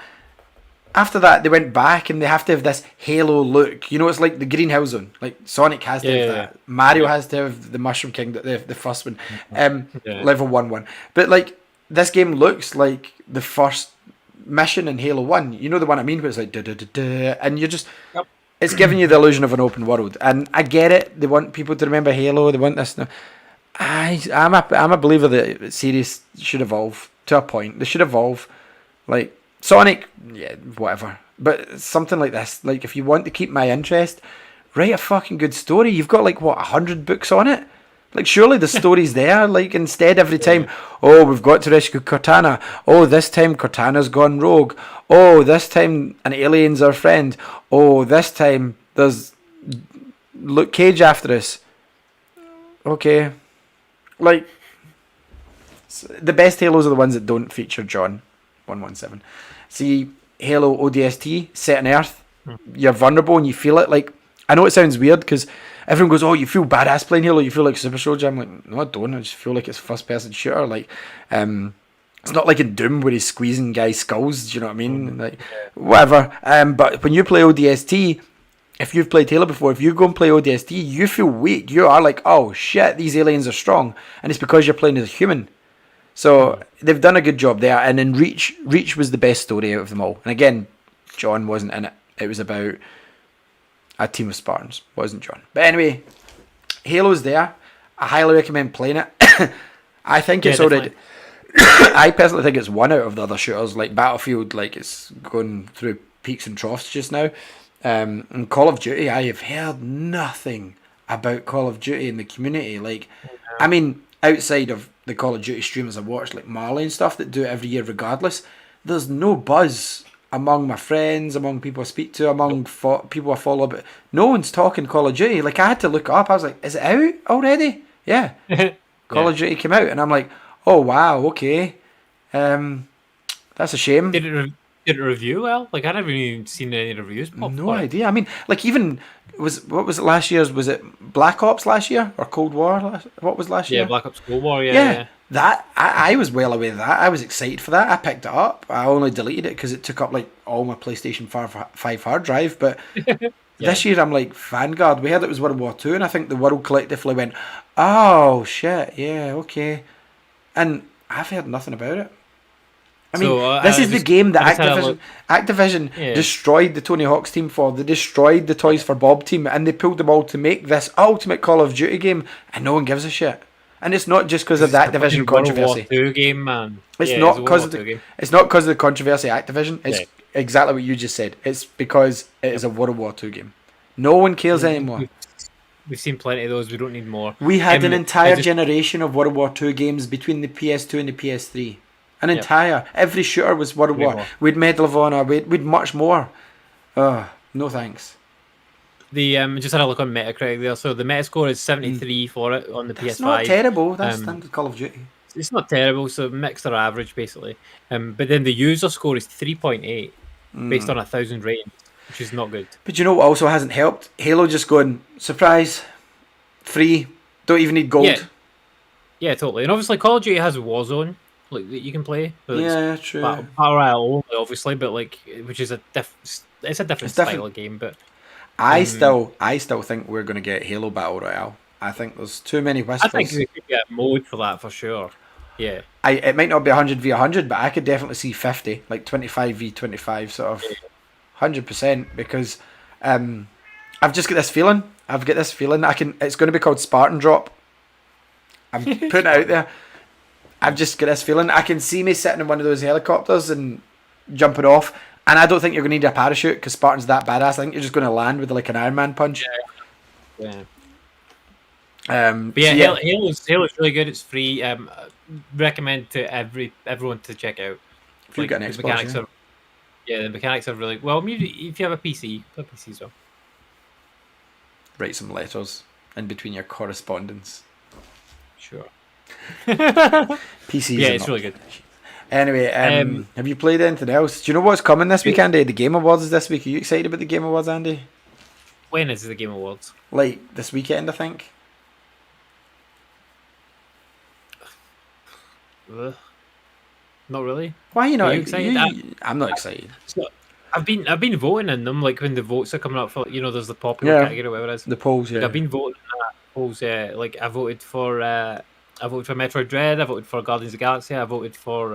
after that, they went back and they have to have this Halo look. You know, it's like the Green Hill Zone. Like Sonic has to have that. Mario has to have the Mushroom Kingdom, the first one. Level 1. But like, this game looks like the first mission in Halo 1. You know the one I mean, where it's like and you're just it's giving you the illusion of an open world. And I get it. They want people to remember Halo. They want this. I'm a believer that series should evolve to a point. They should evolve. Like Sonic, yeah, whatever. But something like this, like if you want to keep my interest, write a fucking good story. You've got like 100 books on it. Like, surely the story's there. Like, instead, every time, oh, we've got to rescue Cortana. Oh, this time Cortana's gone rogue. Oh, this time an alien's our friend. Oh, this time there's Luke Cage after us. Okay. Like, the best Halos are the ones that don't feature John 117. See, Halo ODST, set on Earth, you're vulnerable and you feel it. Like, I know it sounds weird because everyone goes, oh, you feel badass playing Halo, you feel like Super Soldier. I'm like, no, I don't. I just feel like it's a first-person shooter. Like, it's not like in Doom where he's squeezing guys' skulls. Do you know what I mean? Like, whatever. But when you play ODST, if you've played Halo before, if you go and play ODST, you feel weak. You are like, oh shit, these aliens are strong, and it's because you're playing as a human. So they've done a good job there. And then Reach was the best story out of them all. And again, John wasn't in it. It was about a team of Spartans, wasn't John. But anyway, Halo's there. I highly recommend playing it. I think it's already. I personally think it's one out of the other shooters. Like Battlefield, like it's going through peaks and troughs just now. And Call of Duty, I have heard nothing about Call of Duty in the community. Like, I mean, outside of the Call of Duty streamers I watch, like Marley and stuff that do it every year regardless, there's no buzz among my friends, among people I speak to, among people I follow, but no one's talking Call of Duty. Like, I had to look it up. I was like, is it out already? Yeah. Call of Duty came out, and I'm like, oh, wow, okay. That's a shame. Did it review well? Like, I haven't even seen any reviews pop No idea. I mean, like, even, what was it last year's? Was it Black Ops last year? Or Cold War? What was last year? Yeah, Black Ops Cold War, yeah. That I was well aware of that. I was excited for that. I picked it up. I only deleted it because it took up like all my PlayStation 5 hard drive. But this year I'm like, Vanguard. We heard it was World War II, and I think the world collectively went, "Oh shit, yeah, okay." And I've heard nothing about it. I mean, this is the game that Activision destroyed the Tony Hawk's team for. They destroyed the Toys for Bob team, and they pulled them all to make this ultimate Call of Duty game, and no one gives a shit. And it's not just because of the Activision controversy. World War II game, man. It's not because of the controversy of Activision. It's exactly what you just said. It's because it is a World War II game. No one cares anymore. We've seen plenty of those. We don't need more. We had an entire generation of World War II games between the PS2 and the PS3. An entire. Every shooter was World War. We'd Medal of Honor. We'd much more. No thanks. Just had a look on Metacritic there. So the Metascore is 73 for it on the PS5. It's not terrible. That's standard Call of Duty. It's not terrible. So mixed or average, basically. But then the user score is 3.8 based on 1,000 ratings, which is not good. But you know what also hasn't helped? Halo just going, surprise, free, don't even need gold. Yeah, totally. And obviously Call of Duty has Warzone, like that you can play. So true. Battle Royale only, obviously, but like, which is a different style of game. But I still think we're going to get Halo Battle Royale. I think there's too many whispers. I think we could get a mode for that for sure. Yeah. It might not be 100 v 100, but I could definitely see 50, like 25 v 25, sort of 100%. Because I've just got this feeling. It's going to be called Spartan Drop. I'm putting it out there. I've just got this feeling. I can see me sitting in one of those helicopters and jumping off. And I don't think you're going to need a parachute because Spartan's that badass. I think you're just going to land with like an Iron Man punch. Yeah. But yeah, So yeah, Halo's really good. It's free. Recommend to everyone to check out. if you've Like got an the Xbox, mechanics yeah, are the mechanics are really well. Maybe if you have a PC, play PC as well. write some letters in between your correspondence. Sure. PCs Yeah, are it's not. really good. Anyway, Um, have you played anything else? Do you know what's coming this week, Andy? The Game Awards is this week. Are you excited about the Game Awards, Andy? when is the Game Awards? Like this weekend, I think. Ugh, not really. Why are you not Are you excited? I'm not excited. So I've been voting in them, like when the votes are coming up for, there's the popular Yeah, category or whatever it is. the polls. Like Yeah. I've been voting in that polls. Like I voted for Metroid Dread. I voted for Guardians of the Galaxy. I voted for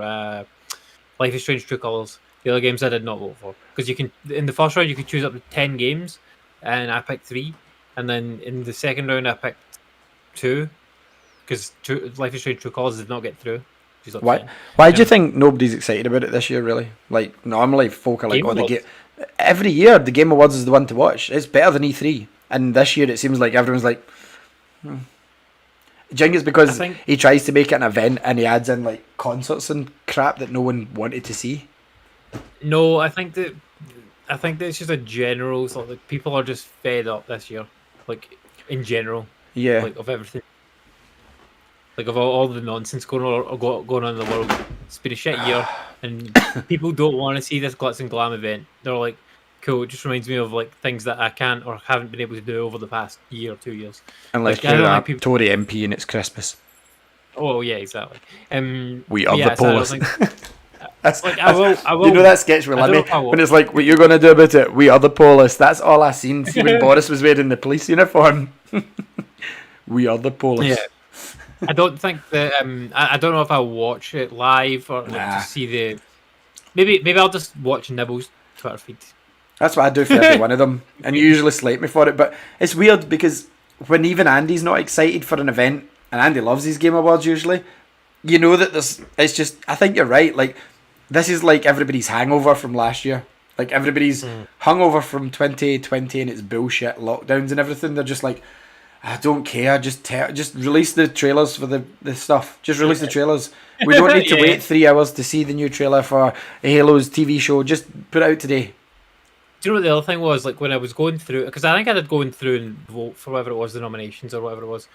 Life is Strange: True Colors. The other games I did not vote for, because you can, in the first round you could choose up to 10 games, and I picked 3, and then in the second round I picked 2, because Life is Strange: True Colors did not get through, which is Why? upsetting. Why do you think nobody's excited about it this year? Really? Like normally, folk are like, Game "Oh, the Awards. game." Every year, the Game Awards is the one to watch. It's better than E3, and this year it seems like everyone's like, Do you think it's I because think he tries to make it an event and he adds in like concerts and crap that no one wanted to see? no, I think that it's just a general sort of, like, people are just fed up this year, like in general, Yeah. like of everything, like of all the nonsense going on in the world. It's been a shit year, and people don't want to see this glitz and glam event. They're like, cool. It just reminds me of like things that I can't or haven't been able to do over the past year or 2 years. Unless Like I you're don't a think people. Tory MP and it's Christmas. Oh yeah, exactly. We But are yeah, the so I don't police. think. That's, Like I will. you know that sketch with I don't know Lemmy if I will. when it's like, what you gonna do about it? We are the police. That's all I seen. See when Boris was wearing the police uniform. We are the police. Yeah. I don't think that. I don't know if I'll watch it live or like Nah. just see the. Maybe I'll just watch Nibble's Twitter feed. That's what I do for every one of them, and you usually slate me for it. But it's weird because when even Andy's not excited for an event, and Andy loves these Game Awards usually, you know that there's. It's just. I think you're right. Like this is like everybody's hangover from last year. Like everybody's hungover from 2020 and it's bullshit lockdowns and everything. They're just like, I don't care. Just release the trailers for the stuff. Just release the trailers. We don't need to Yeah. wait 3 hours to see the new trailer for Halo's TV show. Just put it out today. Do you know what the other thing was? Like when I was going through, because I think I did going through and vote for whatever it was, the nominations or whatever it was.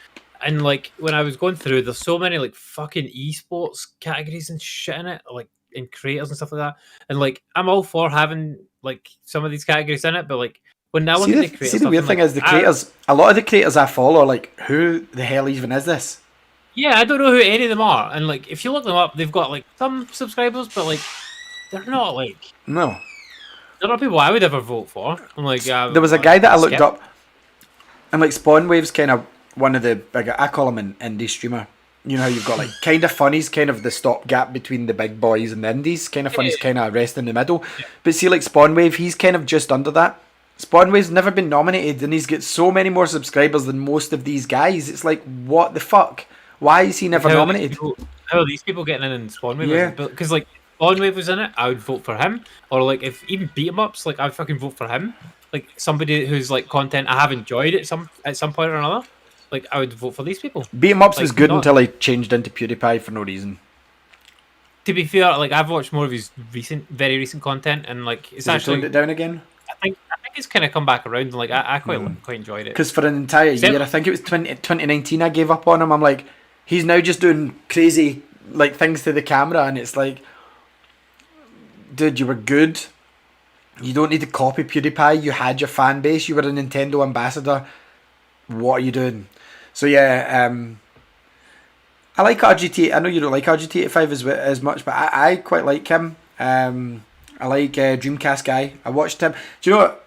And like when I was going through, there's so many like fucking esports categories and shit in it, like in creators and stuff like that. And like I'm all for having like some of these categories in it, but like when I look See at the the, creator see the stuff, weird I'm thing like, is the creators. A lot of the creators I follow are like, who the hell even is this? yeah, I don't know who any of them are. And like if you look them up, they've got like some subscribers, but like they're not like No. they're not people I would ever vote for. I'm like, There was a guy that I looked skip. up, and like Spawnwave's kind of one of the bigger. I call him an indie streamer. You know how you've got like kind of funny's kind of the stopgap between the big boys and the indies. Kind of funny's kind of rest in the middle. But see, like Spawnwave, he's kind of just under that. Spawnwave's never been nominated, and he's got so many more subscribers than most of these guys. It's like, what the fuck? Why is he never How are nominated? how are these people getting in Spawnwave? Yeah. Because like Spawnwave was in it, I would vote for him. Or like if even beat 'em ups, like I'd fucking vote for him. Like somebody who's like content I have enjoyed at some point or another. Like I would vote for these people. Beat 'em ups Like, was good not- until he changed into PewDiePie for no reason. To be fair, like I've watched more of his very recent content, and like it's Has he toned actually it down again? I think it's kind of come back around. And like I quite enjoyed it. Because for an entire Except- year, I think it was 2019, I gave up on him. I'm like, he's now just doing crazy like things to the camera, and it's like, dude, you were good. You don't need to copy PewDiePie. You had your fan base. You were a Nintendo ambassador. What are you doing? So yeah, I like RGT. I know you don't like RGT85 as much, but I quite like him. I like Dreamcast Guy. I watched him. Do you know what?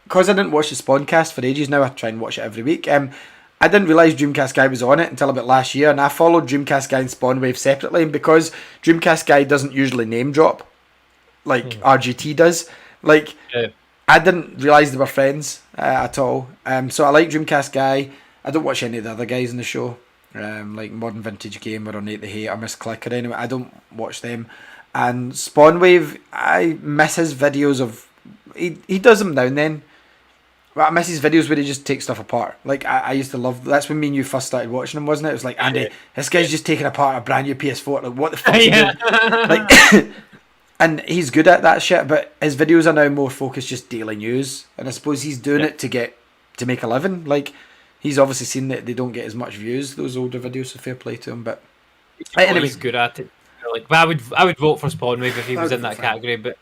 Because I didn't watch the Spawncast for ages now, I try and watch it every week. I didn't realise Dreamcast Guy was on it until about last year, and I followed Dreamcast Guy and Spawnwave separately, and because Dreamcast Guy doesn't usually name drop like RGT does, like Yeah. I didn't realise they were friends at all. So I like Dreamcast Guy. I don't watch any of the other guys in the show, like Modern Vintage Gamer or Nate the Hate or Miss Click or anyway. I don't watch them. And Spawnwave, I miss his videos of. He does them now and then. Well, I miss his videos where he just takes stuff apart. Like I used to love. That's when me and you first started watching him, wasn't it? It was like Andy, this guy's just taking apart a brand new PS4. Like what the fuck? Yeah. Like, and he's good at that shit. But his videos are now more focused just daily news, and I suppose he's doing it to make a living. Like he's obviously seen that they don't get as much views those older videos. So fair play to him. But He's good at it. Like, but I would vote for Spawn Wave if he was in that category. But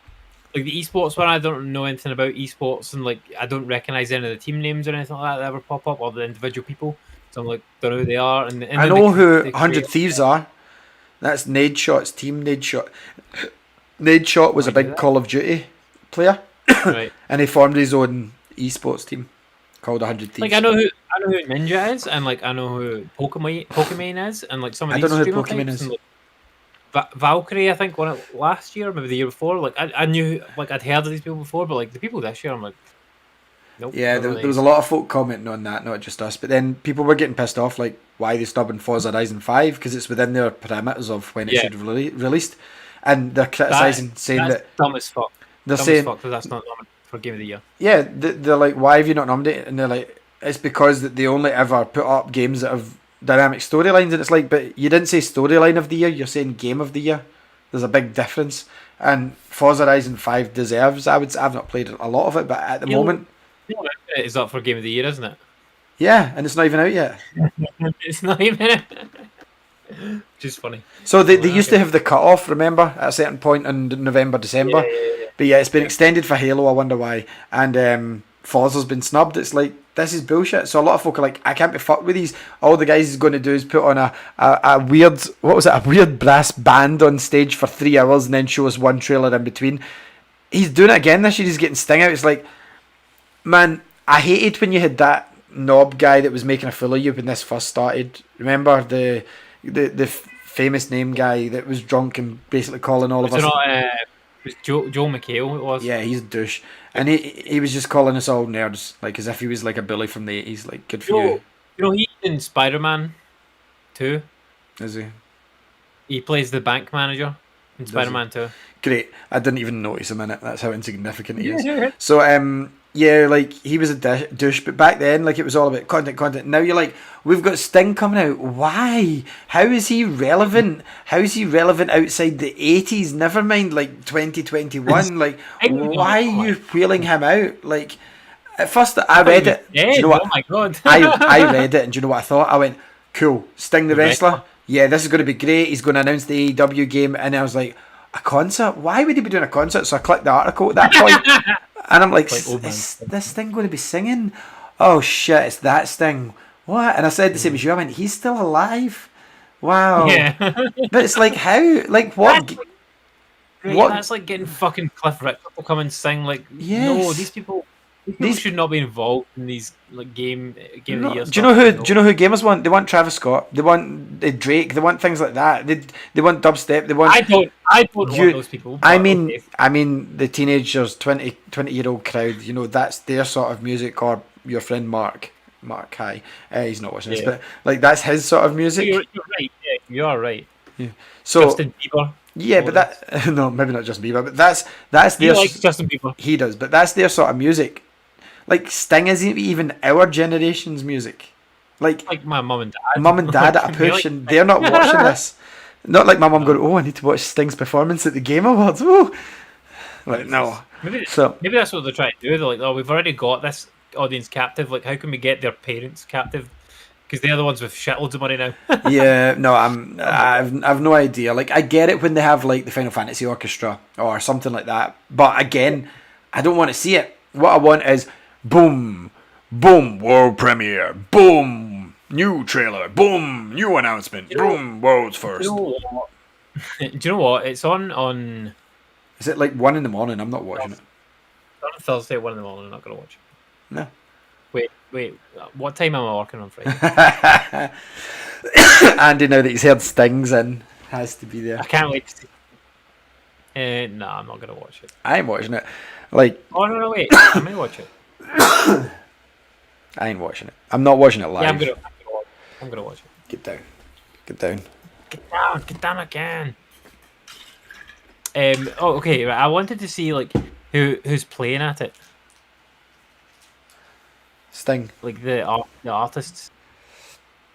like the esports one, I don't know anything about esports, and like I don't recognize any of the team names or anything like that ever pop up, or the individual people. So I'm like, don't know who they are. And I know who 100 Thieves are. That's Nadeshot's team. Nadeshot was a big Call of Duty player, right? And he formed his own esports team called 100 Thieves. Like I know who Ninja is, and like I know who Pokemon is, and like some of I these don't know who streamer Pokemon types, is. And, like, Valkyrie, I think, won it last year, maybe the year before. Like I knew, like I'd heard of these people before, but like the people this year, I'm like, nope. Yeah, there was a lot of folk commenting on that, not just us. But then people were getting pissed off, like why they stubbing Forza Horizon 5 because it's within their parameters of when it should have released, and they're criticising, saying that dumb as fuck. They're dumb saying as fuck that that's not nominated for Game of the Year. Yeah, they're like, why have you not nominated? And they're like, it's because that they only ever put up games that have dynamic storylines, and it's like, but you didn't say storyline of the year, you're saying game of the year. There's a big difference, and Forza Horizon 5 deserves. I've not played a lot of it, but at the moment, it is up for Game of the Year, isn't it? Yeah, and it's not even out yet. It's not even. Just funny. So they used to have the cut off, remember, at a certain point in November, December. Yeah. But yeah, it's been extended for Halo. I wonder why. And Forza's been snubbed. It's like, this is bullshit. So a lot of folk are like, I can't be fucked with these. All the guys is going to do is put on a weird, what was it, a weird brass band on stage for 3 hours and then show us one trailer in between. He's doing it again this year. He's getting Sting out. It's like, man, I hated when you had that knob guy that was making a fool of you when this first started. Remember the famous name guy that was drunk and basically calling all of us. It was Joe McHale. It was. Yeah, he's a douche, and he was just calling us all nerds, like as if he was like a bully from the 80s. Like, good for you. You know, he's in Spider-Man 2. Is he? He plays the bank manager in Spider-Man 2. Great. I didn't even notice him in it. That's how insignificant he is. So, yeah, like, he was a douche, but back then, like, it was all about content. Now you're like, we've got Sting coming out. Why? How is he relevant? How is he relevant outside the 80s? Never mind, like, 2021. Like, why are you wheeling him out? Like, at first, I read it. Do you know what? Oh my god. I read it, and do you know what I thought? I went, cool, Sting the wrestler. Yeah, this is going to be great. He's going to announce the AEW game, and I was like, a concert? Why would he be doing a concert? So I clicked the article at that point, and I'm like, is this Sting going to be singing? Oh shit, it's that Sting. What? And I said the same as you. I went, he's still alive. Wow. Yeah. But it's like, how? Like, what? That's like getting fucking Cliff Richard to come and sing. Like, no, these people should not be involved in these like game of the year. Do you know who gamers want? They want Travis Scott. They want Drake. They want things like that. They want dubstep. They want. I don't want those people. I mean the teenagers, 20-year-old crowd. You know, that's their sort of music. Or your friend Mark. Hi. He's not watching this, but like that's his sort of music. You're right. Yeah, you are right. Yeah. So Justin Bieber. Yeah, but that no, maybe not Justin Bieber, but that's their. He likes Justin Bieber. He does, but that's their sort of music. Like, Sting isn't even our generation's music. Like my mum and dad. Mum and dad at a push, and they're not watching this. Not like my mum going, oh, I need to watch Sting's performance at the Game Awards. Oh, like, no. Maybe that's what they're trying to do. They're like, oh, we've already got this audience captive. Like, how can we get their parents captive? Because they're the ones with shitloads of money now. Yeah, no, I've no idea. Like, I get it when they have like the Final Fantasy Orchestra or something like that, but again, I don't want to see it. What I want is boom, boom, world premiere, boom, new trailer, boom, new announcement, boom, world's first. Do you know what? It's on. Is it like 1 a.m? I'm not watching it. On Thursday at 1 a.m. I'm not going to watch it. No. Wait. What time am I working on Friday? Andy, now that he's heard Stings in, has to be there. I can't wait to see. No, I'm not going to watch it. I ain't watching it. Like. Oh no, wait. I may watch it. I ain't watching it. I'm not watching it live. Yeah, I'm gonna watch it. Get down. Get down again. Okay. Right, I wanted to see like who's playing at it. Sting. like the artists,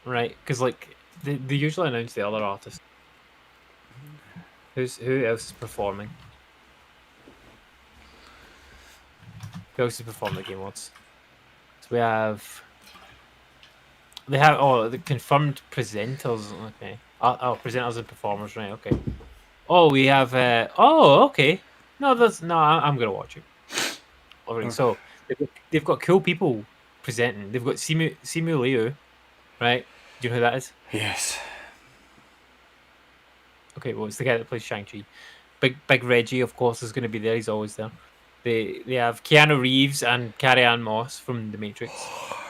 right? Because like they usually announce the other artists. Who else is performing? Who else is performing the Game Awards? So we have. They have the confirmed presenters. Okay. Presenters and performers. Right. Okay. Oh, we have. Okay. No, I'm gonna watch it. Alright, so they've got cool people presenting. They've got Simu Liu, right? Do you know who that is? Yes. Okay, well, it's the guy that plays Shang-Chi. Big Reggie, of course, is going to be there. He's always there. They have Keanu Reeves and Carrie-Anne Moss from The Matrix.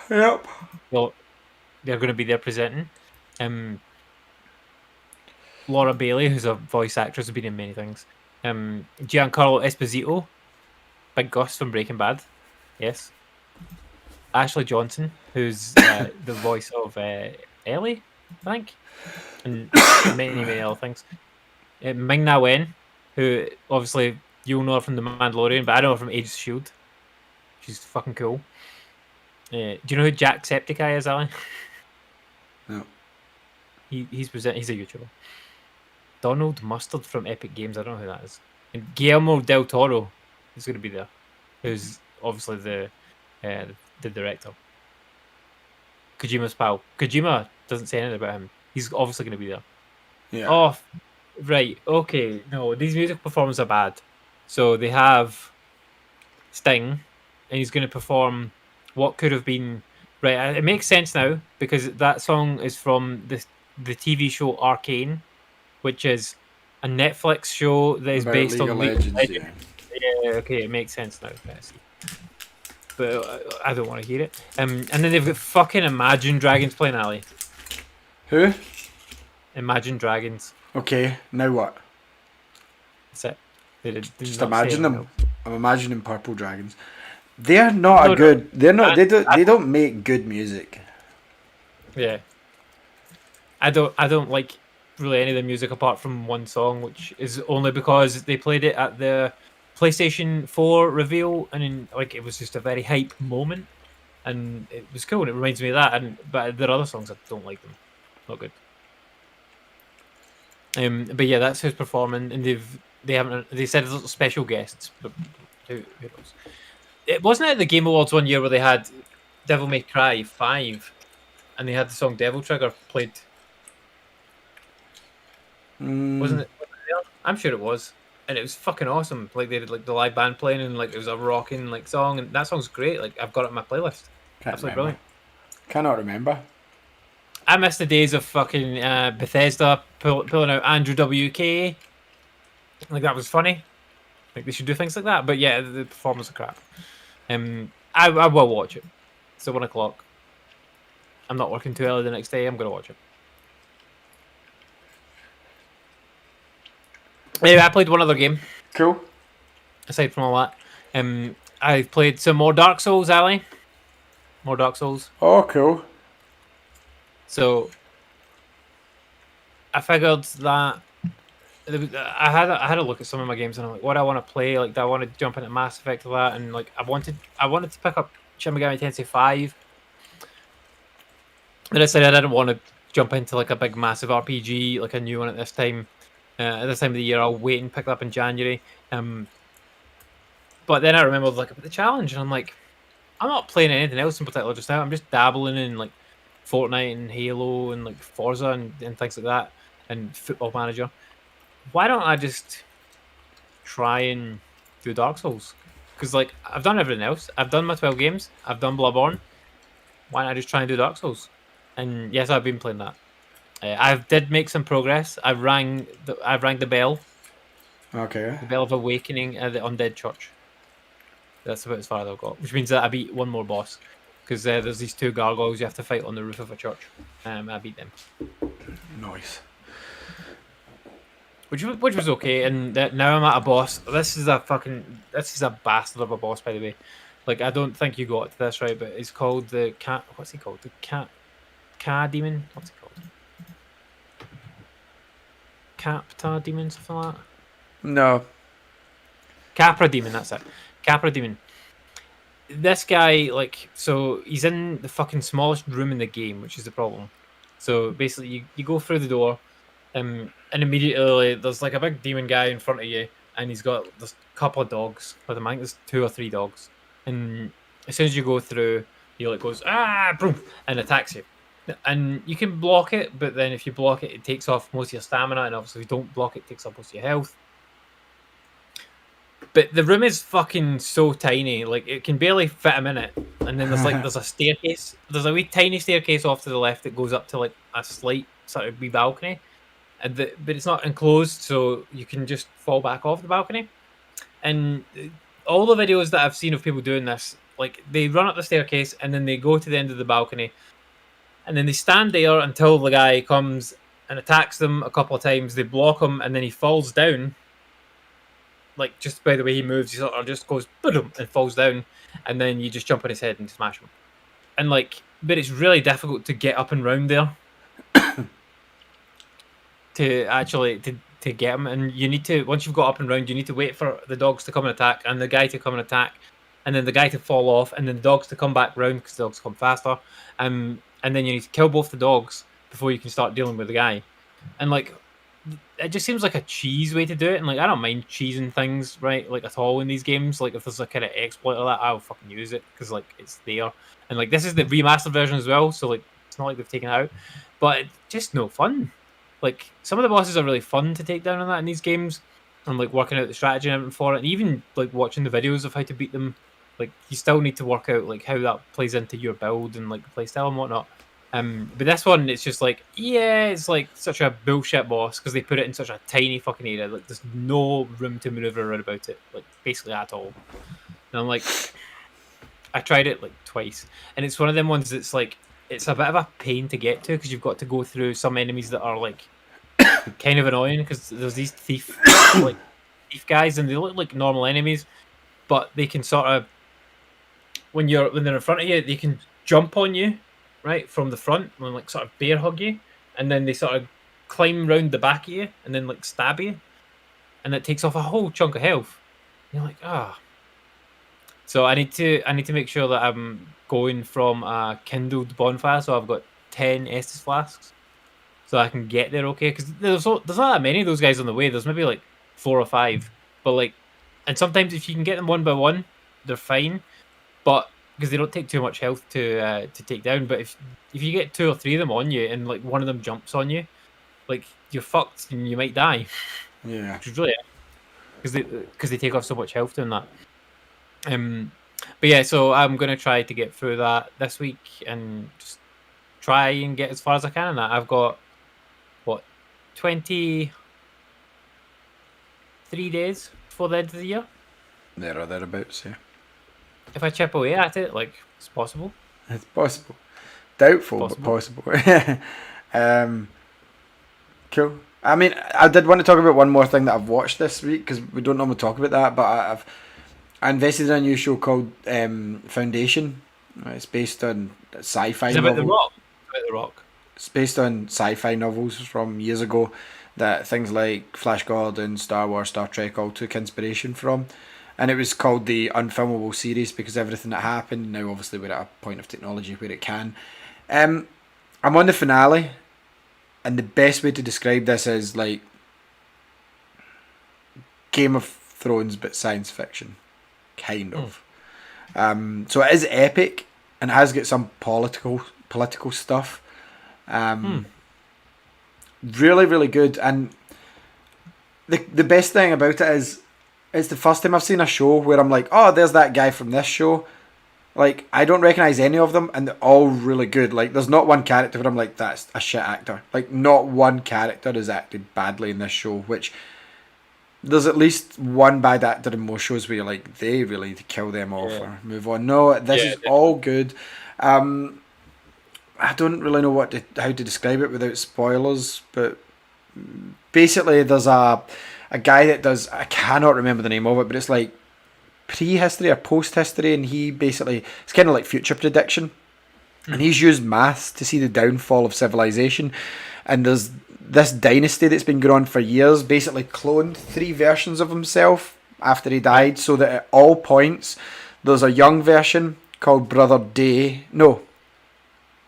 Yep. Well, they're going to be there presenting. Laura Bailey, who's a voice actress, has been in many things. Giancarlo Esposito, Big Gus from Breaking Bad. Yes. Ashley Johnson, who's the voice of Ellie, I think, and many other things. Ming-Na Wen, who obviously you'll know her from The Mandalorian, but I know her from Agents of S.H.I.E.L.D. She's fucking cool. Do you know who Jacksepticeye is, Ali? No. He's a YouTuber. Donald Mustard from Epic Games, I don't know who that is. And Guillermo del Toro is going to be there, who's obviously the director. Kojima's pal. Kojima doesn't say anything about him. He's obviously going to be there. Yeah. Oh, right. Okay. No, these music performances are bad. So they have Sting, and he's going to perform what could have been. Right. It makes sense now because that song is from the TV show Arcane, which is a Netflix show that is About based League on of League of Legends, Legends. Yeah. Okay. It makes sense now. I see. But I don't want to hear it. And then they've got fucking Imagine Dragons playing, Ali. Who? Imagine Dragons. Okay, now what? That's it. They Just not say imagine anything them. else. I'm imagining Purple Dragons. They're not No, a good. They're not. I- They don't make good music. Yeah. I don't like really any of the music apart from one song, which is only because they played it at the PlayStation 4 reveal, and it was just a very hype moment, and it was cool. And it reminds me of that. But there are other songs I don't like them. Not good. But yeah, that's who's performing, and they said there's little special guests, but who knows? It wasn't at the Game Awards one year where they had Devil May Cry 5, and they had the song Devil Trigger played. Wasn't it there? I'm sure it was, and it was fucking awesome. Like they did the live band playing, and it was a rocking song, and that song's great. Like I've got it on my playlist. Can't Absolutely remember. brilliant. Cannot remember. I miss the days of fucking Bethesda pulling out Andrew WK. Like that was funny. Like they should do things like that. But yeah, the performance are crap. I will watch it. It's at 1 o'clock. I'm not working too early the next day. I'm gonna watch it. Anyway, I played one other game Cool. aside from all that. I played some more Dark Souls, Ali. More Dark Souls. Oh, cool. So I figured that I had a look at some of my games and I'm like, what do I want to play? Like, do I want to jump into Mass Effect or that? And like, I wanted to pick up Shin Megami Tensei 5. But I said I didn't want to jump into like a big massive RPG, like a new one at this time. At this time of the year, I'll wait and pick it up in January. But then I remembered like about the challenge, and I'm like, I'm not playing anything else in particular just now. I'm just dabbling in like Fortnite and Halo and like Forza and things like that, and Football Manager. Why don't I just try and do Dark Souls? Because like I've done everything else. I've done my 12 games. I've done Bloodborne. Why not just try and do Dark Souls? And yes, I've been playing that. I did make some progress. I've rang the bell, Okay. the Bell of Awakening at the Undead Church. That's about as far as I've got, which means that I beat one more boss. Because there's these two gargoyles you have to fight on the roof of a church. I beat them. Nice. Which was okay, and now I'm at a boss. This is a bastard of a boss, by the way. Like, I don't think you got this right, but it's called the cat. What's he called? The cat demon. What's he called? Capta demon, something like that. No. Capra demon. That's it. Capra demon. this guy, like, so he's in the fucking smallest room in the game, which is the problem. So basically, you go through the door, and immediately there's like a big demon guy in front of you, and he's got this couple of dogs with him. I think there's 2 or 3 dogs, and as soon as you go through, he like goes boom, and attacks you. And you can block it, but then if you block it, it takes off most of your stamina, and obviously if you don't block it, it takes off most of your health. But the room is fucking so tiny, like it can barely fit him in it. And then there's a staircase. There's a wee tiny staircase off to the left that goes up to like a slight sort of wee balcony. But it's not enclosed, so you can just fall back off the balcony. And all the videos that I've seen of people doing this, like they run up the staircase and then they go to the end of the balcony, and then they stand there until the guy comes and attacks them a couple of times. They block him, and then he falls down. Like just by the way he moves, he sort of just goes boom and falls down, and then you just jump on his head and smash him. And like, but it's really difficult to get up and round there to actually to get him. And you need to, once you've got up and round, you need to wait for the dogs to come and attack, and the guy to come and attack, and then the guy to fall off, and then the dogs to come back round because the dogs come faster. And then you need to kill both the dogs before you can start dealing with the guy. And like, it just seems like a cheese way to do it. And like, I don't mind cheesing things, right? Like at all in these games. Like if there's a kind of exploit of that, I'll fucking use it because like it's there. And like this is the remastered version as well, so like it's not like they've taken it out, but it's just no fun. Like some of the bosses are really fun to take down on that in these games, and like working out the strategy and everything for it, and even like watching the videos of how to beat them. Like you still need to work out like how that plays into your build and like the playstyle and whatnot. But this one, it's just like, yeah, it's like such a bullshit boss because they put it in such a tiny fucking area. Like there's no room to maneuver around about it, like basically at all. And I'm like, I tried it like twice, and it's one of them ones that's like it's a bit of a pain to get to because you've got to go through some enemies that are like kind of annoying because there's these thief guys, and they look like normal enemies, but they can sort of when they're in front of you, they can jump on you right from the front and like sort of bear hug you, and then they sort of climb round the back of you and then like stab you, and it takes off a whole chunk of health. And you're like, ah. So I need to make sure that I'm going from a kindled bonfire, so I've got 10 Estus flasks, so I can get there okay. Because there's not that many of those guys on the way. There's maybe like 4 or 5, but like, and sometimes if you can get them one by one, they're fine, but because they don't take too much health to take down. But if you get 2 or 3 of them on you, and like one of them jumps on you, like you're fucked and you might die. Yeah, which is really because they take off so much health doing that. But yeah, so I'm gonna try to get through that this week and just try and get as far as I can in that. I've got 23 days before the end of the year. there or thereabouts. Yeah, If I chip away at it, like it's possible. it's possible. Doubtful, but possible. Cool. I mean, I did want to talk about one more thing that I've watched this week because we don't normally talk about that, but I invested in a new show called Foundation. It's based on sci-fi. Is it about The Rock? About The Rock. It's based on sci-fi novels from years ago that things like Flash Gordon, Star Wars, Star Trek all took inspiration from. And it was called the Unfilmable series because everything that happened, now obviously we're at a point of technology where it can. I'm on the finale, and the best way to describe this is like Game of Thrones but science fiction. Kind of. So it is epic and it has got some political stuff. Really, really good. And the best thing about it is it's the first time I've seen a show where I'm like, oh, there's that guy from this show. Like, I don't recognise any of them and they're all really good. Like, there's not one character where I'm like, that's a shit actor. Like, not one character is acted badly in this show, which there's at least one bad actor in most shows where you're like, they really need to kill them off or move on. No, this is all good. I don't really know how to describe it without spoilers, but basically there's a guy that does, I cannot remember the name of it, but it's like prehistory or post-history, and he basically, it's kind of like future prediction, and he's used maths to see the downfall of civilization, and there's this dynasty that's been going on for years basically cloned 3 versions of himself after he died, so that at all points There's a young version called Brother Day. No,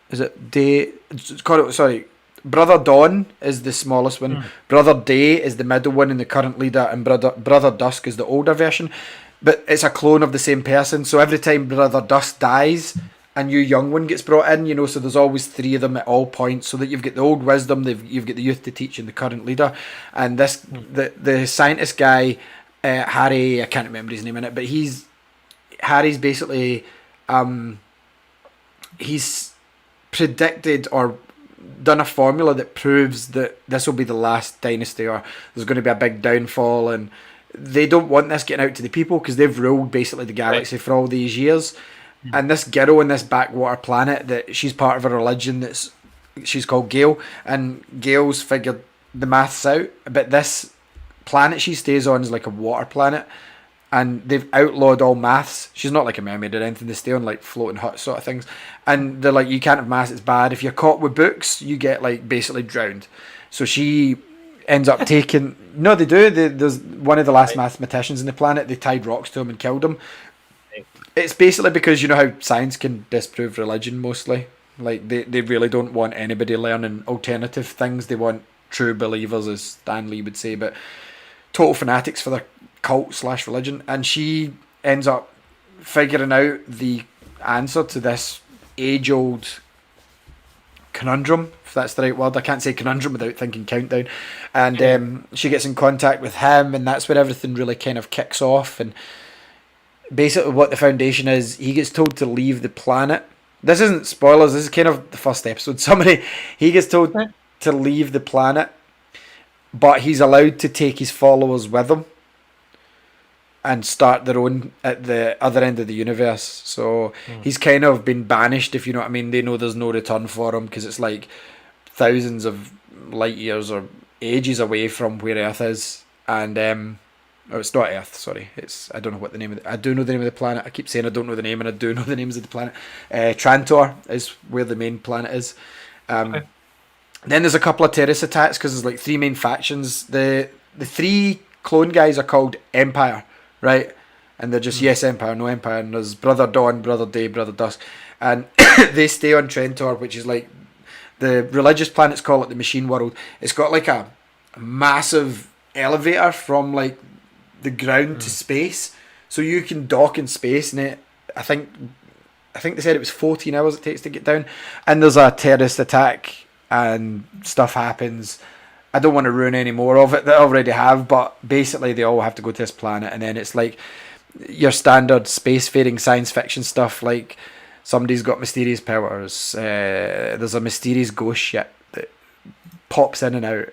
is it Day? It's called, sorry, Brother Dawn is the smallest one. Brother Day is the middle one and the current leader, and Brother Dusk is the older version. But it's a clone of the same person. So every time Brother Dusk dies, a new young one gets brought in. So there's always three of them at all points, so that you've got the old wisdom, you've got the youth to teach, and the current leader. And the scientist guy, Harry, I can't remember his name in it, but Harry's basically he's predicted or done a formula that proves that this will be the last dynasty, or there's going to be a big downfall, and they don't want this getting out to the people because they've ruled basically the galaxy for all these years. And this girl on this backwater planet, that she's part of a religion she's called Gale, and Gale's figured the maths out, but this planet she stays on is like a water planet, and they've outlawed all maths. She's not like a mermaid or anything. They stay on like floating huts sort of things, and they're like, you can't have maths, it's bad. If you're caught with books, you get like basically drowned. So she ends up taking no, they do. There's one of the last mathematicians in the planet. They tied rocks to him and killed him. It's basically because you know how science can disprove religion mostly. Like they really don't want anybody learning alternative things. They want true believers, as Stan Lee would say, but total fanatics for their cult / religion. And she ends up figuring out the answer to this age-old conundrum, if that's the right word. I can't say conundrum without thinking Countdown. And she gets in contact with him, and that's where everything really kind of kicks off. And basically what the Foundation is, he gets told to leave the planet. This isn't spoilers, this is kind of the first episode. He gets told to leave the planet, but he's allowed to take his followers with him and start their own at the other end of the universe. So he's kind of been banished, if you know what I mean. They know there's no return for him because it's like thousands of light years or ages away from where Earth is. And oh, it's not Earth, sorry. I don't know what the name of I do know the name of the planet. I keep saying I don't know the name, and I do know the names of the planet. Trantor is where the main planet is. Then there's a couple of terrorist attacks because there's like three main factions. The three clone guys are called Empire, right? And they're just yes Empire, no Empire. And there's Brother Dawn, Brother Day, Brother Dusk, and they stay on Trantor, which is like the religious planets call it the Machine World. It's got like a massive elevator from like the ground to space, so you can dock in space. And I think they said it was 14 hours it takes to get down. And there's a terrorist attack and stuff happens. I don't want to ruin any more of it that I already have, but basically they all have to go to this planet, and then it's like your standard spacefaring science fiction stuff, like somebody's got mysterious powers, there's a mysterious ghost ship that pops in and out,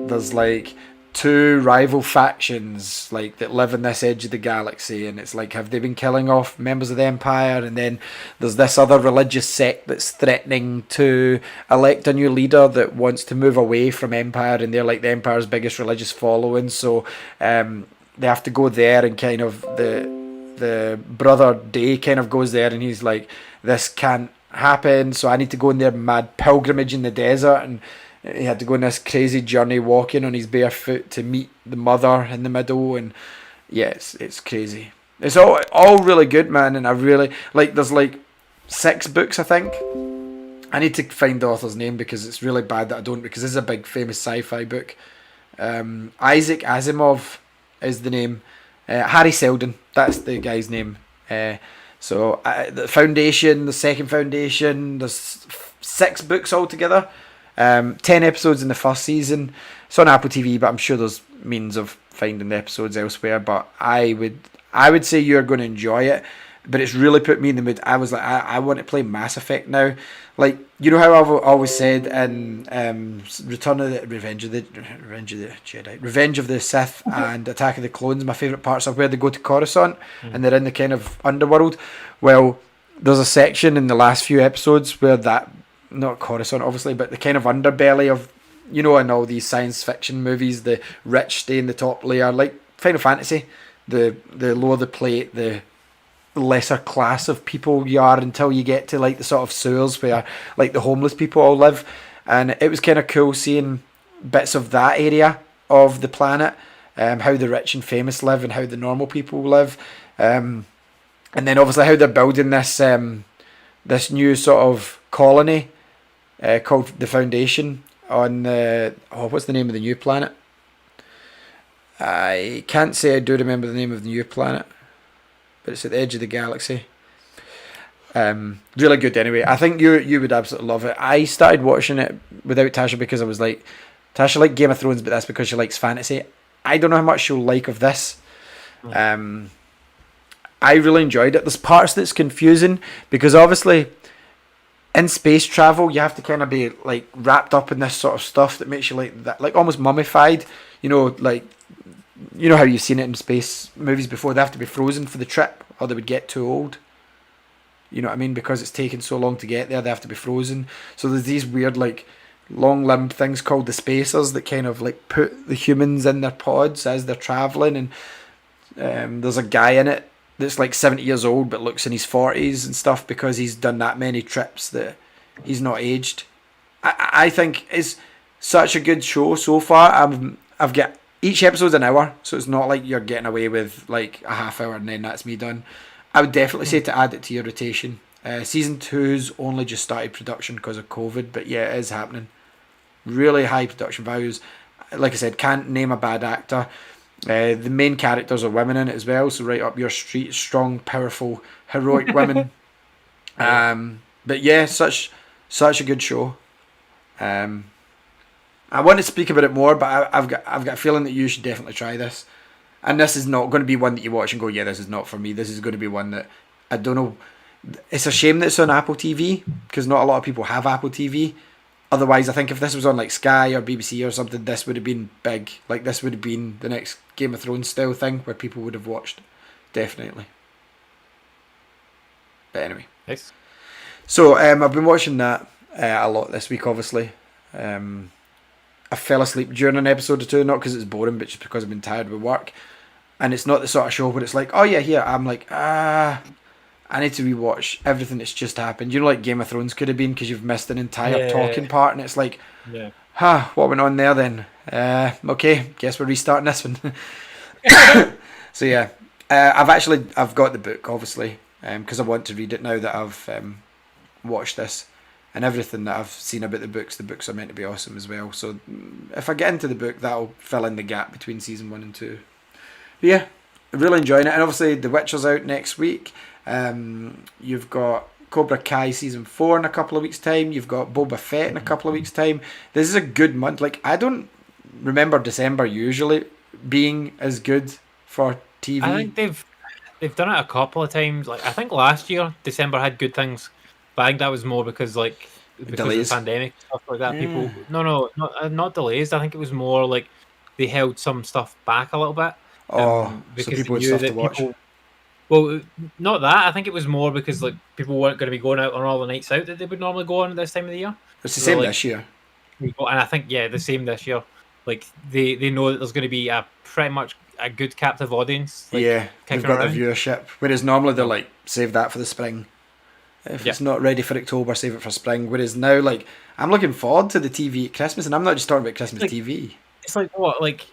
there's like two rival factions like that live on this edge of the galaxy, and it's like, have they been killing off members of the Empire? And then there's this other religious sect that's threatening to elect a new leader that wants to move away from Empire, and they're like the Empire's biggest religious following, so they have to go there. And kind of the Brother Day kind of goes there, and he's like, this can't happen, so I need to go on their mad pilgrimage in the desert. And he had to go on this crazy journey walking on his bare foot to meet the mother in the middle. And yes, it's crazy. It's all really good, man. And I really like, there's like 6 books, I think. I need to find the author's name because it's really bad that I don't, because this is a big famous sci-fi book. Isaac Asimov is the name. Harry Seldon, that's the guy's name. So the Foundation, the second Foundation, there's 6 books altogether. 10 episodes in the first season. It's on Apple TV, but I'm sure there's means of finding the episodes elsewhere. But I would say you're going to enjoy it. But it's really put me in the mood. I was like, I want to play Mass Effect now. Like, you know how I've always said in Revenge of the Jedi, Revenge of the Sith, and Attack of the Clones, my favourite parts are where they go to Coruscant and they're in the kind of underworld. Well, there's a section in the last few episodes where that, not Coruscant obviously, but the kind of underbelly of, you know, in all these science fiction movies, the rich stay in the top layer, like Final Fantasy, the lower the plate, the lesser class of people you are, until you get to like the sort of sewers where like the homeless people all live. And it was kind of cool seeing bits of that area of the planet, how the rich and famous live and how the normal people live. and then obviously how they're building this new sort of colony called the Foundation on what's the name of the new planet? I can't say I do remember the name of the new planet, but it's at the edge of the galaxy. Really good anyway. I think you would absolutely love it. I started watching it without Tasha because I was like, Tasha liked Game of Thrones, but that's because she likes fantasy. I don't know how much she'll like of this. I really enjoyed it. There's parts that's confusing because obviously in space travel you have to kind of be like wrapped up in this sort of stuff that makes you like that, like almost mummified. You know, like you know how you've seen it in space movies before. They have to be frozen for the trip, or they would get too old. You know what I mean? Because it's taken so long to get there, they have to be frozen. So there's these weird like long-limbed things called the spacers that kind of like put the humans in their pods as they're traveling, and there's a guy in it that's like 70 years old but looks in his 40s and stuff because he's done that many trips that he's not aged. I think it's such a good show so far. I've got each episode's an hour, so it's not like you're getting away with like a half hour and then that's me done. I would definitely say to add it to your rotation. Season 2's only just started production because of COVID, but yeah, it is happening. Really high production values. Like I said, can't name a bad actor. The main characters are women in it as well, so right up your street, strong, powerful, heroic women. But yeah, such a good show. I want to speak about it more, but I've got a feeling that you should definitely try this. And this is not going to be one that you watch and go, yeah, this is not for me. This is going to be one that I don't know. It's a shame that it's on Apple TV because not a lot of people have Apple TV. Otherwise, I think if this was on like Sky or BBC or something, this would have been big. Like this would have been the next Game of Thrones style thing where people would have watched. Definitely. But anyway. Nice. So I've been watching that a lot this week, obviously. I fell asleep during an episode or two, not because it's boring, but just because I've been tired with work. And it's not the sort of show where it's like, oh yeah, here. I'm like, I need to rewatch everything that's just happened. You know, like Game of Thrones could have been because you've missed an entire talking part, and it's like, what went on there then? Okay, guess we're restarting this one. So yeah, I've got the book obviously because I want to read it now that I've watched this. And everything that I've seen about the books are meant to be awesome as well. So if I get into the book, that'll fill in the gap between season 1 and 2. But yeah, really enjoying it. And obviously The Witcher's out next week. You've got Cobra Kai season 4 in a couple of weeks' time. You've got Boba Fett in a couple of weeks' time. This is a good month. Like, I don't remember December usually being as good for TV. I think they've done it a couple of times. Like I think last year December had good things. But I think that was more because of the pandemic stuff like that. People, not delays. I think it was more like they held some stuff back a little bit. Because so people would stuff to watch. Well, not that. I think it was more because like people weren't going to be going out on all the nights out that they would normally go on at this time of the year. It's the same this year. And I think the same this year. Like they know that there's going to be a pretty much a good captive audience. Like, they've got the viewership. Whereas normally they're like save that for the spring. If it's not ready for October, save it for spring. Whereas now, like, I'm looking forward to the TV at Christmas, and I'm not just talking about Christmas TV. It's like what? Like,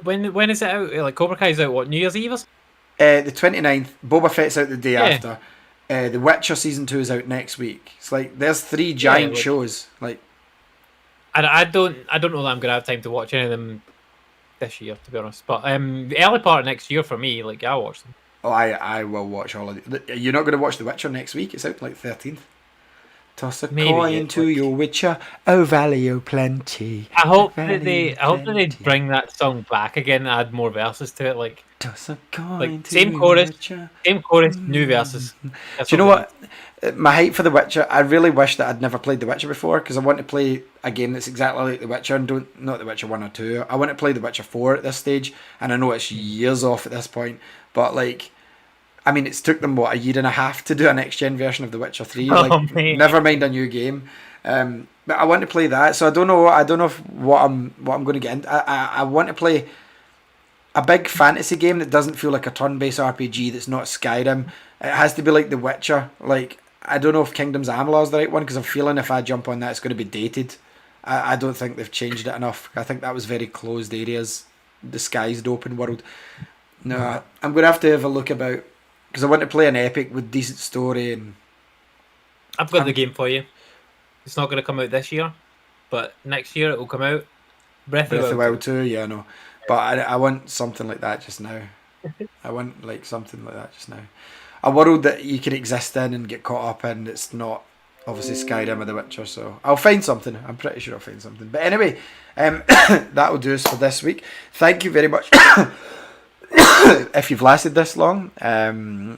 when is it out? Like, Cobra Kai's out, what, New Year's Eve? The 29th. Boba Fett's out the day after. The Witcher season 2 is out next week. It's like, there's 3 giant shows. Like, I don't know that I'm going to have time to watch any of them this year, to be honest. But the early part of next year for me, like, I'll watch them. Oh, I will watch all of it. You're not going to watch The Witcher next week? It's out like 13th. Toss a coin to your Witcher, oh valley, oh plenty. I hope that they bring that song back again and add more verses to it. Like, toss a coin to same chorus, new verses. Do you know what? My hype for The Witcher, I really wish that I'd never played The Witcher before because I want to play a game that's exactly like The Witcher and not The Witcher 1 or 2. I want to play The Witcher 4 at this stage, and I know it's years off at this point. But like, I mean, it's took them a year and a half to do a next gen version of The Witcher 3. Never mind a new game. But I want to play that, so I don't know what I'm going to get into. I want to play a big fantasy game that doesn't feel like a turn-based RPG. That's not Skyrim. It has to be like The Witcher. Like, I don't know if Kingdoms Amalur is the right one because I'm feeling if I jump on that, it's going to be dated. I don't think they've changed it enough. I think that was very closed areas, disguised open world. No, I'm going to have a look about Because I want to play an epic with decent story and I've got the game for you. It's not going to come out this year, but next year it will come out. Breath Breath of of the the Wild Wild 2, yeah, I know. But I want something like that just now. I want like something like that just now. A world that you can exist in and get caught up in. It's not obviously Skyrim or The Witcher. So I'll find something. I'm pretty sure I'll find something. But anyway, that will do us for this week. Thank you very much. If you've lasted this long,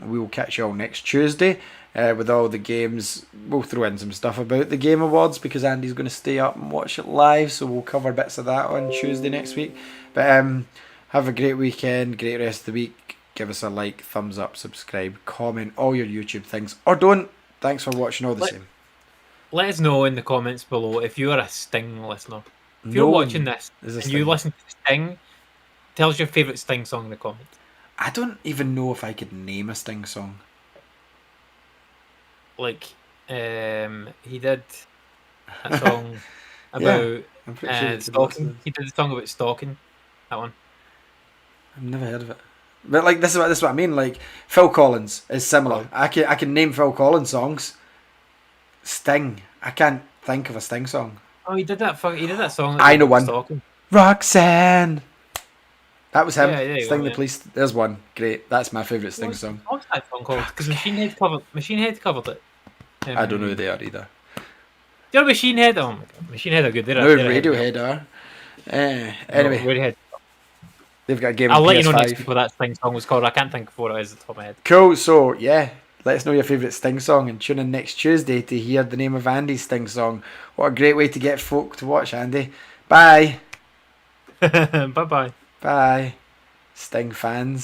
we will catch you all next Tuesday with all the games. We'll throw in some stuff about the Game Awards because Andy's going to stay up and watch it live, so we'll cover bits of that on Tuesday next week. But have a great weekend, great rest of the week. Give us a like, thumbs up, subscribe, comment, all your YouTube things, or don't. Thanks for watching all the same. Let us know in the comments below if you are a Sting listener. If you're watching this and you listen to Sting, tell us your favourite Sting song in the comments. I don't even know if I could name a Sting song. Like, he did a song about I'm pretty sure stalking. He did a song about stalking. That one. I've never heard of it. But like this is what I mean. Like Phil Collins is similar. I can name Phil Collins songs. Sting. I can't think of a Sting song. Oh, he did that. He did that song. I know one. Stalking. Roxanne. That was him. Yeah, Sting the Police. There's one. Great. That's my favourite Sting song. What's that song called? Because Machine Head covered it. I don't know who they are either. Do you know Machine Head? Oh my god, Machine Head are good. No, Radiohead are. Anyway, Radiohead. They've got a game. I'll on let PS5. you know next week what that Sting song was called. I can't think of what it is at the top of my head. Cool. So yeah, let us know your favourite Sting song and tune in next Tuesday to hear the name of Andy's Sting song. What a great way to get folk to watch Andy. Bye. Bye bye. Bye. Sting fans.